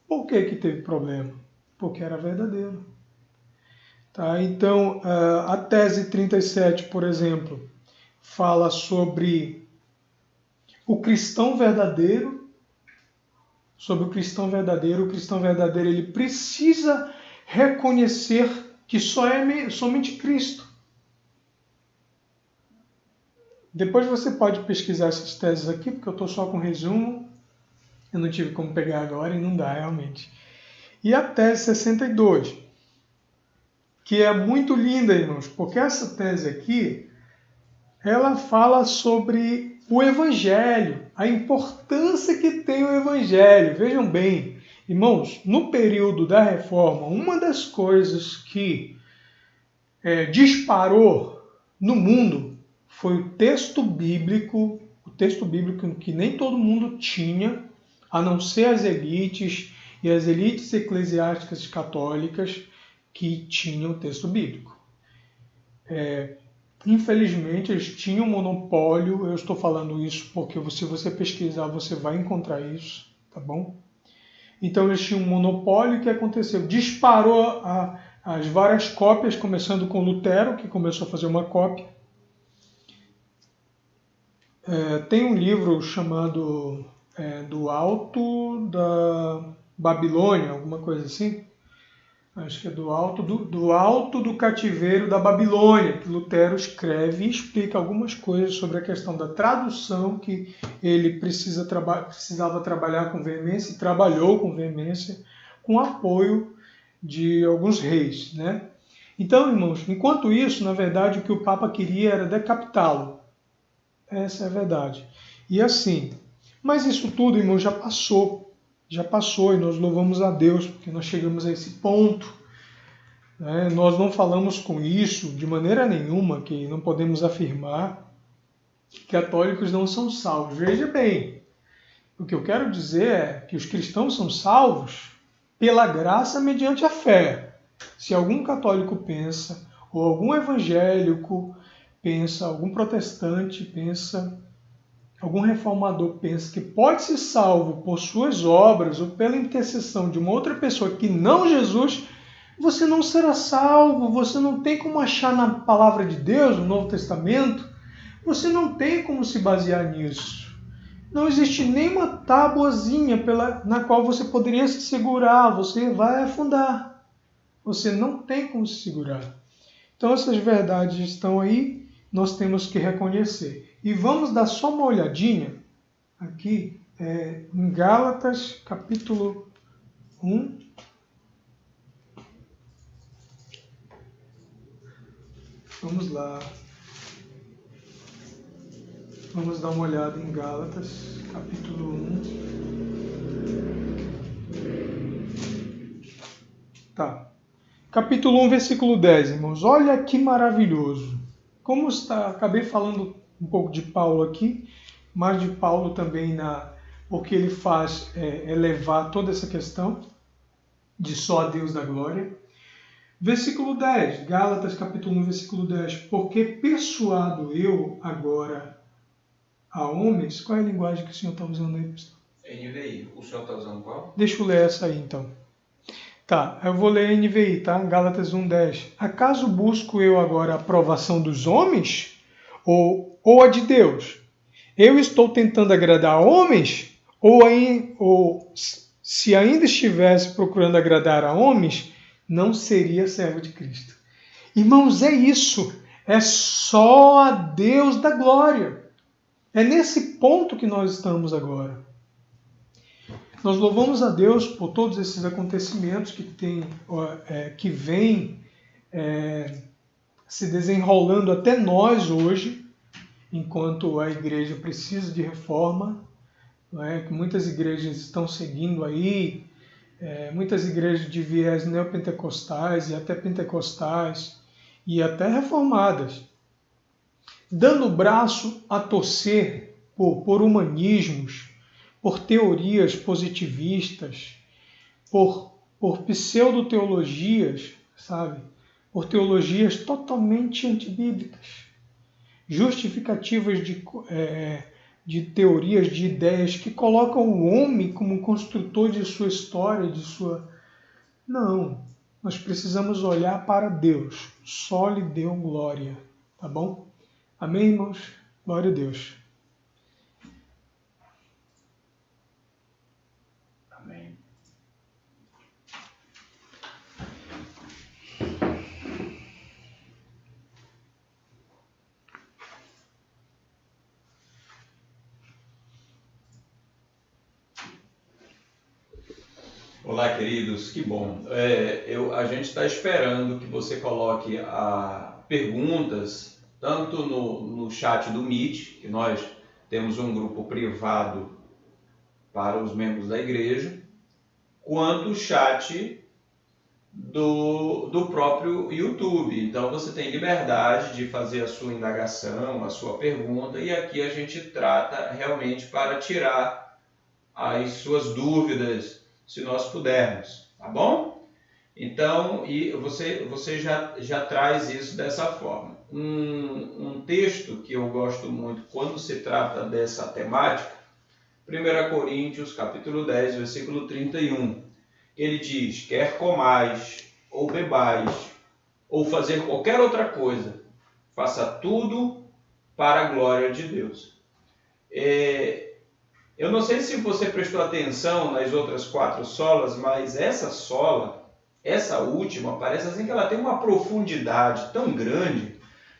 Por que teve problema? Porque era verdadeiro. Então, a tese 37, por exemplo, fala sobre o cristão verdadeiro. Sobre o cristão verdadeiro. O cristão verdadeiro, ele precisa reconhecer que só é somente Cristo. Depois você pode pesquisar essas teses aqui, porque eu estou só com resumo. Eu não tive como pegar agora e não dá realmente. E a tese 62, que é muito linda, irmãos, porque essa tese aqui, ela fala sobre o Evangelho, a importância que tem o Evangelho. Vejam bem, irmãos, no período da Reforma, uma das coisas que disparou no mundo foi o texto bíblico que nem todo mundo tinha, a não ser as elites e as elites eclesiásticas católicas que tinham o texto bíblico. Infelizmente, eles tinham um monopólio. Eu estou falando isso porque se você pesquisar, você vai encontrar isso, tá bom? Então, eles tinham um monopólio. O que aconteceu? Disparou as várias cópias, começando com Lutero, que começou a fazer uma cópia. Tem um livro chamado Do Alto da Babilônia, alguma coisa assim. Acho que é do alto do cativeiro da Babilônia, que Lutero escreve e explica algumas coisas sobre a questão da tradução, que ele precisava trabalhar com veemência e trabalhou com veemência, com apoio de alguns reis, né? Então, irmãos, enquanto isso, na verdade, o que o Papa queria era decapitá-lo. Essa é a verdade. E assim, mas isso tudo, irmãos, já passou e nós louvamos a Deus porque nós chegamos a esse ponto. Nós não falamos com isso de maneira nenhuma que não podemos afirmar que católicos não são salvos. Veja bem, o que eu quero dizer é que os cristãos são salvos pela graça mediante a fé. Se algum católico pensa, ou algum evangélico pensa, algum protestante pensa, algum reformador pensa que pode ser salvo por suas obras ou pela intercessão de uma outra pessoa que não Jesus, você não será salvo. Você não tem como achar na palavra de Deus, no Novo Testamento, você não tem como se basear nisso. Não existe nenhuma tabuazinha na qual você poderia se segurar, você vai afundar. Você não tem como se segurar. Então essas verdades estão aí, nós temos que reconhecer. E vamos dar só uma olhadinha aqui em Gálatas, capítulo 1. Vamos lá. Vamos dar uma olhada em Gálatas, capítulo 1. Tá. Capítulo 1, versículo 10, irmãos. Olha que maravilhoso. Como está, acabei falando um pouco de Paulo aqui, mas de Paulo também porque ele faz elevar toda essa questão de só a Deus da glória. Versículo 10, Gálatas capítulo 1, versículo 10. Porque persuado eu agora a homens... Qual é a linguagem que o senhor está usando aí, pastor? NVI. O senhor está usando qual? Deixa eu ler essa aí, então. Tá, eu vou ler NVI, tá? Gálatas 1, 10. Acaso busco eu agora a aprovação dos homens? Ou a de Deus? Eu estou tentando agradar homens? Ou se ainda estivesse procurando agradar a homens, não seria servo de Cristo. Irmãos, é isso. É só a Deus da glória. É nesse ponto que nós estamos agora. Nós louvamos a Deus por todos esses acontecimentos que vêm se desenrolando até nós hoje, enquanto a igreja precisa de reforma, que muitas igrejas estão seguindo aí, muitas igrejas de viés neopentecostais e até pentecostais e até reformadas, dando o braço a torcer por humanismos, por teorias positivistas, por pseudo-teologias, sabe? Por teologias totalmente antibíblicas, justificativas de teorias, de ideias que colocam o homem como construtor de sua história, Não, nós precisamos olhar para Deus, só lhe deu glória, tá bom? Amém, irmãos? Glória a Deus. Amém. Olá, queridos, que bom. A gente está esperando que você coloque perguntas, tanto no chat do Meet, que nós temos um grupo privado para os membros da igreja, quanto o chat do próprio YouTube. Então você tem liberdade de fazer a sua indagação, a sua pergunta, e aqui a gente trata realmente para tirar as suas dúvidas, se nós pudermos, tá bom? Então, e você já traz isso dessa forma. Um texto que eu gosto muito quando se trata dessa temática, 1 Coríntios, capítulo 10, versículo 31. Ele diz, quer comais, ou bebais, ou fazer qualquer outra coisa, faça tudo para a glória de Deus. Eu não sei se você prestou atenção nas outras 4 solas, mas essa sola, essa última, parece assim que ela tem uma profundidade tão grande,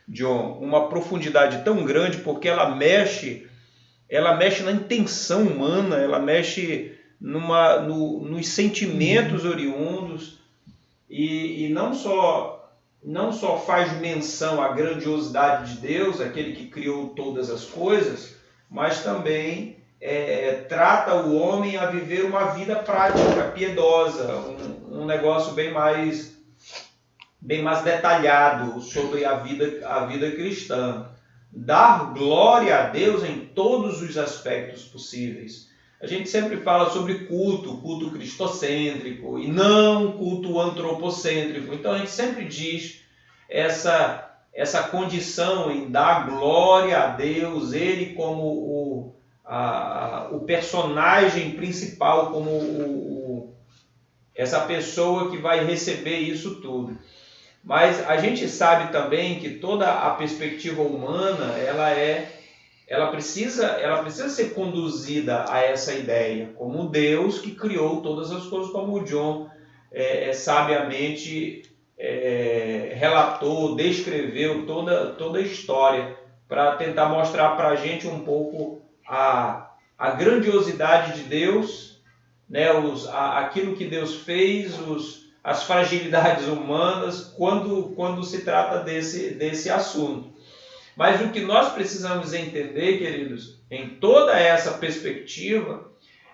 John, uma profundidade tão grande porque ela mexe na intenção humana, ela mexe nos sentimentos oriundos e não só faz menção à grandiosidade de Deus, aquele que criou todas as coisas, mas também trata o homem a viver uma vida prática, piedosa, um negócio bem mais detalhado sobre a vida cristã. Dar glória a Deus em todos os aspectos possíveis. A gente sempre fala sobre culto cristocêntrico e não culto antropocêntrico. Então a gente sempre diz essa condição em dar glória a Deus, Ele como o personagem principal, como essa pessoa que vai receber isso tudo. Mas a gente sabe também que toda a perspectiva humana, ela precisa ser conduzida a essa ideia, como Deus que criou todas as coisas, como o John sabiamente relatou, descreveu toda a história para tentar mostrar para a gente um pouco a grandiosidade de Deus, né, aquilo que Deus fez, as fragilidades humanas quando se trata desse assunto. Mas o que nós precisamos entender, queridos, em toda essa perspectiva,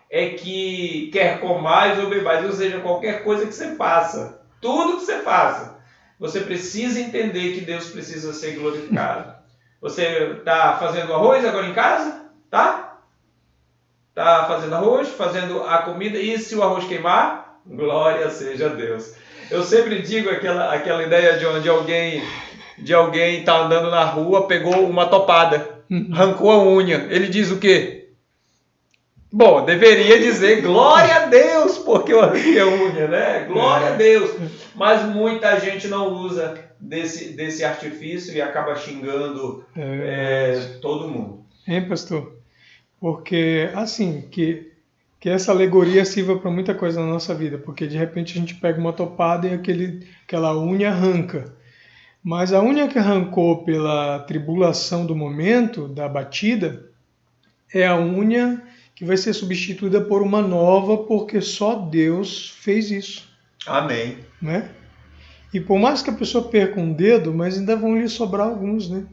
é que quer comais ou bebais, ou seja, qualquer coisa que você faça, tudo que você faça, você precisa entender que Deus precisa ser glorificado. Você está fazendo arroz agora em casa? Tá? Está fazendo arroz, fazendo a comida, e se o arroz queimar? Glória seja a Deus. Eu sempre digo aquela ideia de alguém está andando na rua, pegou uma topada, arrancou a unha. Ele diz o quê? Bom, deveria dizer glória a Deus, porque eu arranquei a unha, né? Glória a Deus. Mas muita gente não usa desse artifício e acaba xingando todo mundo. Hein, pastor? Porque, assim, que essa alegoria sirva para muita coisa na nossa vida, porque de repente a gente pega uma topada e aquela unha arranca. Mas a unha que arrancou pela tribulação do momento, da batida, é a unha que vai ser substituída por uma nova, porque só Deus fez isso. Amém. Né? E por mais que a pessoa perca um dedo, mas ainda vão lhe sobrar alguns, né?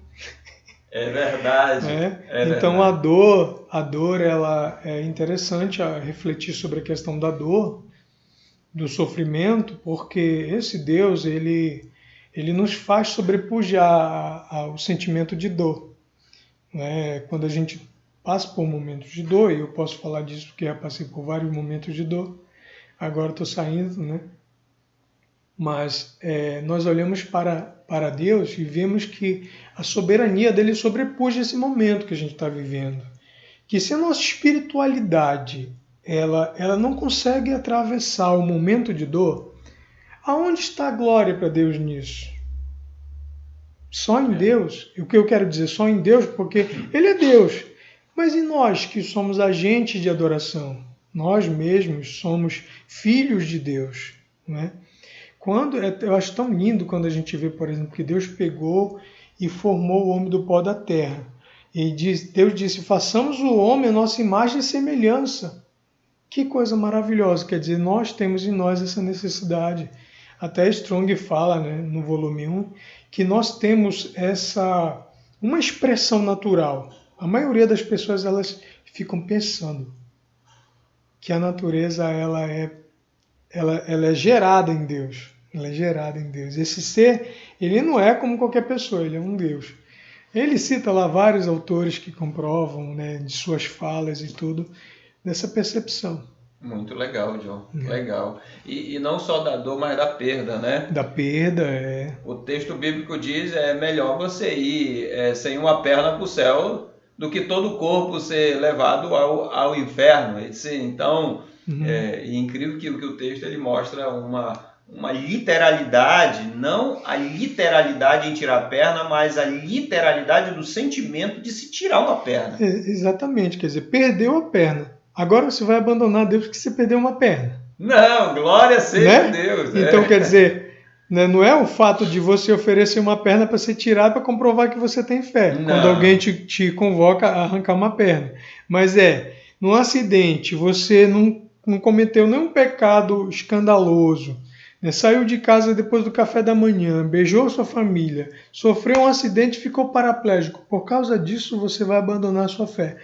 É verdade. Então verdade. A dor, ela é interessante a refletir sobre a questão da dor, do sofrimento, porque esse Deus, ele nos faz sobrepujar ao sentimento de dor. Né? Quando a gente passa por momentos de dor, e eu posso falar disso porque já passei por vários momentos de dor, agora estou saindo, né? Mas nós olhamos para Deus e vemos que a soberania dele sobrepuja esse momento que a gente está vivendo. Que se a nossa espiritualidade ela não consegue atravessar o momento de dor, aonde está a glória para Deus nisso? Só em Deus. E o que eu quero dizer? Só em Deus, porque Ele é Deus. Mas e nós que somos agentes de adoração? Nós mesmos somos filhos de Deus. Né? Eu acho tão lindo quando a gente vê, por exemplo, que Deus pegou e formou o homem do pó da terra. E Deus disse, façamos o homem a nossa imagem e semelhança. Que coisa maravilhosa. Quer dizer, nós temos em nós essa necessidade. Até Strong fala, né, no volume 1, que nós temos uma expressão natural. A maioria das pessoas elas ficam pensando que a natureza ela é gerada em Deus. Ela é gerada em Deus. Esse ser, ele não é como qualquer pessoa, ele é um Deus. Ele cita lá vários autores que comprovam, né, de suas falas e tudo, dessa percepção. Muito legal, John. Legal. E não só da dor, mas da perda, né? Da perda, O texto bíblico diz melhor você ir sem uma perna para o céu do que todo o corpo ser levado ao inferno. Então, é incrível que o texto ele mostra uma literalidade, não a literalidade em tirar a perna, mas a literalidade do sentimento de se tirar uma perna. Exatamente, quer dizer, perdeu a perna. Agora você vai abandonar Deus porque você perdeu uma perna. Não, glória seja a Deus. Então, quer dizer, né, não é o fato de você oferecer uma perna para ser tirada para comprovar que você tem fé. Não. Quando alguém te convoca a arrancar uma perna. Mas num acidente, você não cometeu nenhum pecado escandaloso, né, saiu de casa depois do café da manhã, beijou sua família, sofreu um acidente e ficou paraplégico. Por causa disso, você vai abandonar a sua fé.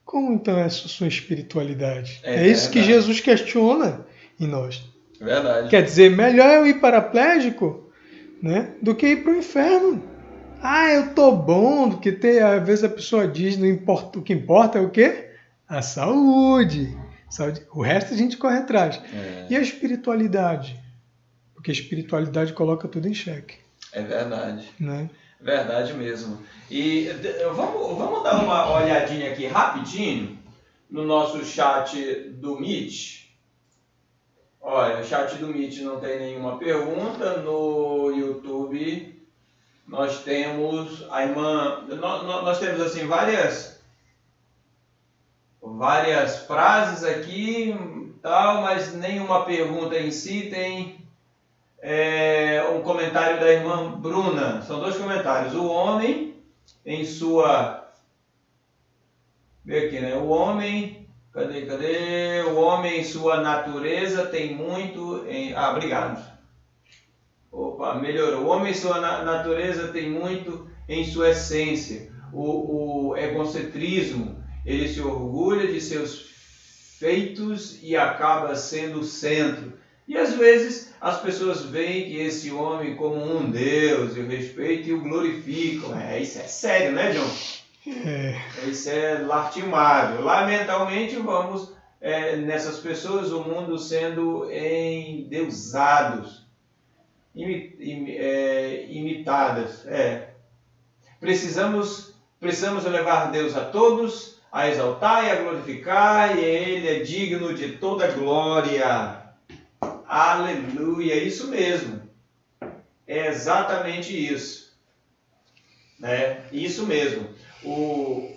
Como então é essa sua espiritualidade? É isso que Jesus questiona em nós. Verdade. Quer dizer, melhor eu ir paraplégico, né, do que ir para o inferno. Eu tô bom, do que às vezes a pessoa diz, não importa, o que importa é o quê? A saúde. O resto a gente corre atrás. E a espiritualidade? Porque a espiritualidade coloca tudo em xeque. É verdade. Né? Verdade mesmo. E vamos dar uma olhadinha aqui rapidinho no nosso chat do Meet. Olha, o chat do Meet não tem nenhuma pergunta. No YouTube nós temos a irmã... Nós temos assim várias várias frases aqui, tal, mas nenhuma pergunta em si. Tem um comentário da irmã Bruna. São 2 comentários. O homem em sua... Vê aqui, né? O homem... Cadê? O homem em sua natureza tem muito em... obrigado. Opa, melhorou. O homem em sua natureza tem muito em sua essência. O egocentrismo, ele se orgulha de seus feitos e acaba sendo o centro. E às vezes as pessoas veem que esse homem como um Deus, e o respeitam e o glorificam. Isso é sério, né, John? Isso é lastimável. Lamentavelmente vamos nessas pessoas, o mundo sendo endeusados, imitadas. Precisamos levar Deus a todos, a exaltar e a glorificar, e Ele é digno de toda glória. Aleluia, isso mesmo. É exatamente isso. Isso mesmo. O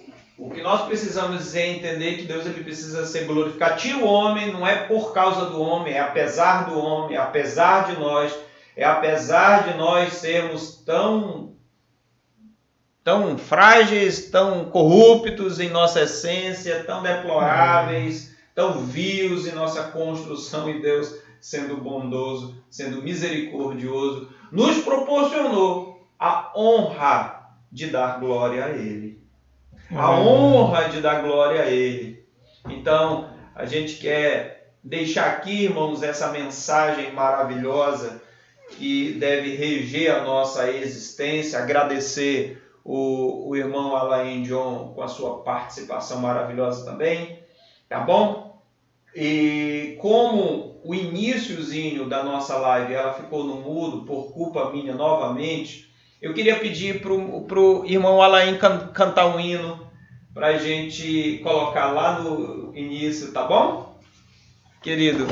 que nós precisamos é entender que Deus ele precisa ser glorificado. Tira o homem, não é por causa do homem, é apesar do homem, é apesar de nós, é apesar de nós sermos tão frágeis, tão corruptos em nossa essência, tão deploráveis, tão vios em nossa construção, e Deus, sendo bondoso, sendo misericordioso, nos proporcionou a honra de dar glória a Ele. A honra de dar glória a Ele. Então, a gente quer deixar aqui, irmãos, essa mensagem maravilhosa que deve reger a nossa existência, agradecer o irmão Alain John com a sua participação maravilhosa também, tá bom? E como o iniciozinho da nossa live ela ficou no mudo por culpa minha novamente, eu queria pedir pro irmão Alain cantar um hino para a gente colocar lá no início, tá bom? Querido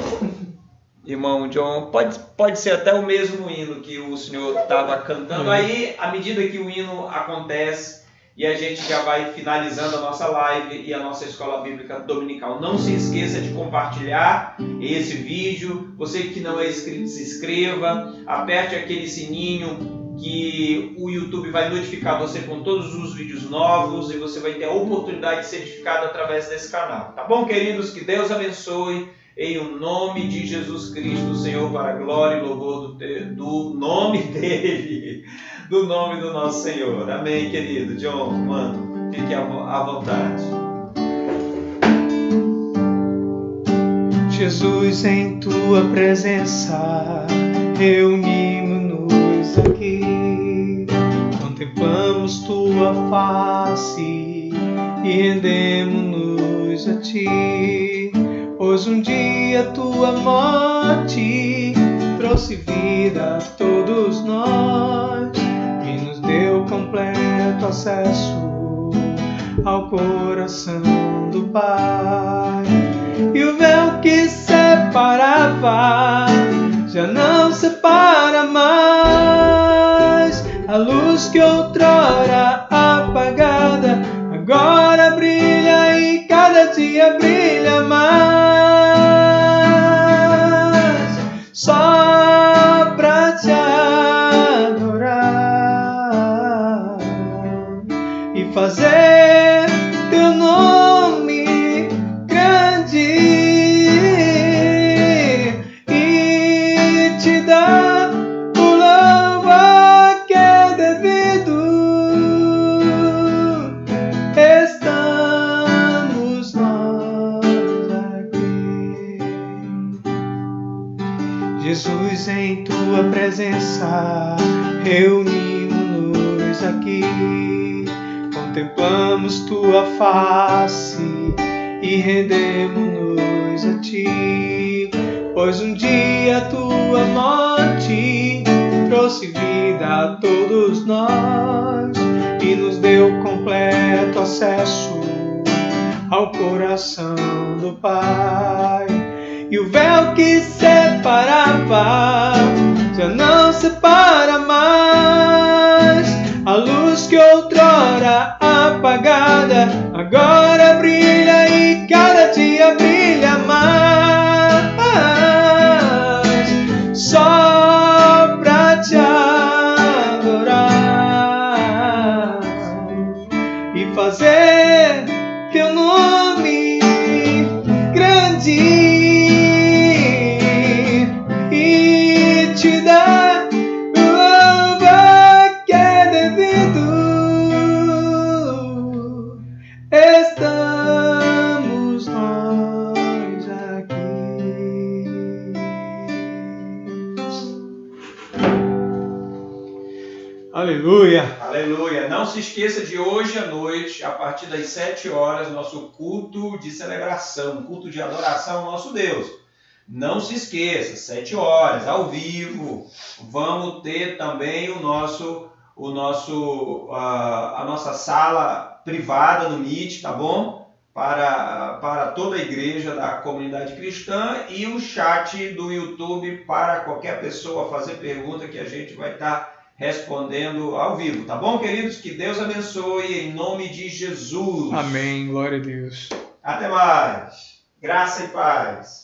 irmão John, pode ser até o mesmo hino que o senhor estava cantando. Aí, à medida que o hino acontece e a gente já vai finalizando a nossa live e a nossa escola bíblica dominical, não se esqueça de compartilhar esse vídeo. Você que não é inscrito, se inscreva, aperte aquele sininho que o YouTube vai notificar você com todos os vídeos novos e você vai ter a oportunidade de ser edificado através desse canal. Tá bom, queridos? Que Deus abençoe. Em o nome de Jesus Cristo, Senhor, para a glória e louvor do nome dEle, do nome do nosso Senhor. Amém, querido. John, mano, fique à vontade. Jesus, em Tua presença, reunimos-nos aqui, contemplamos Tua face e rendemos-nos a Ti. Pois um dia Tua morte trouxe vida a todos nós e nos deu completo acesso ao coração do Pai. E o véu que separava já não separa mais. A luz que outrora apagada agora brilha e cada dia brilha mais. Só pra te adorar e fazer Teu nome grande e te dar o louvor que é devido. Estamos nós aqui, Jesus, em Tua presença, reunimos-nos aqui, contemplamos Tua face e rendemos-nos a Ti. Pois um dia Tua morte trouxe vida a todos nós e nos deu completo acesso ao coração do Pai. E o véu que separava já não separa mais. A luz que outrora apagada agora brilha e cada Aleluia! Aleluia! Não se esqueça de hoje à noite, a partir das 7 horas, nosso culto de celebração, culto de adoração ao nosso Deus. Não se esqueça, 7 horas, ao vivo. Vamos ter também a nossa sala privada no Meet, tá bom? Para toda a igreja da comunidade cristã e o chat do YouTube para qualquer pessoa fazer pergunta que a gente vai estar respondendo ao vivo, tá bom, queridos? Que Deus abençoe em nome de Jesus. Amém. Glória a Deus. Até mais. Graça e paz.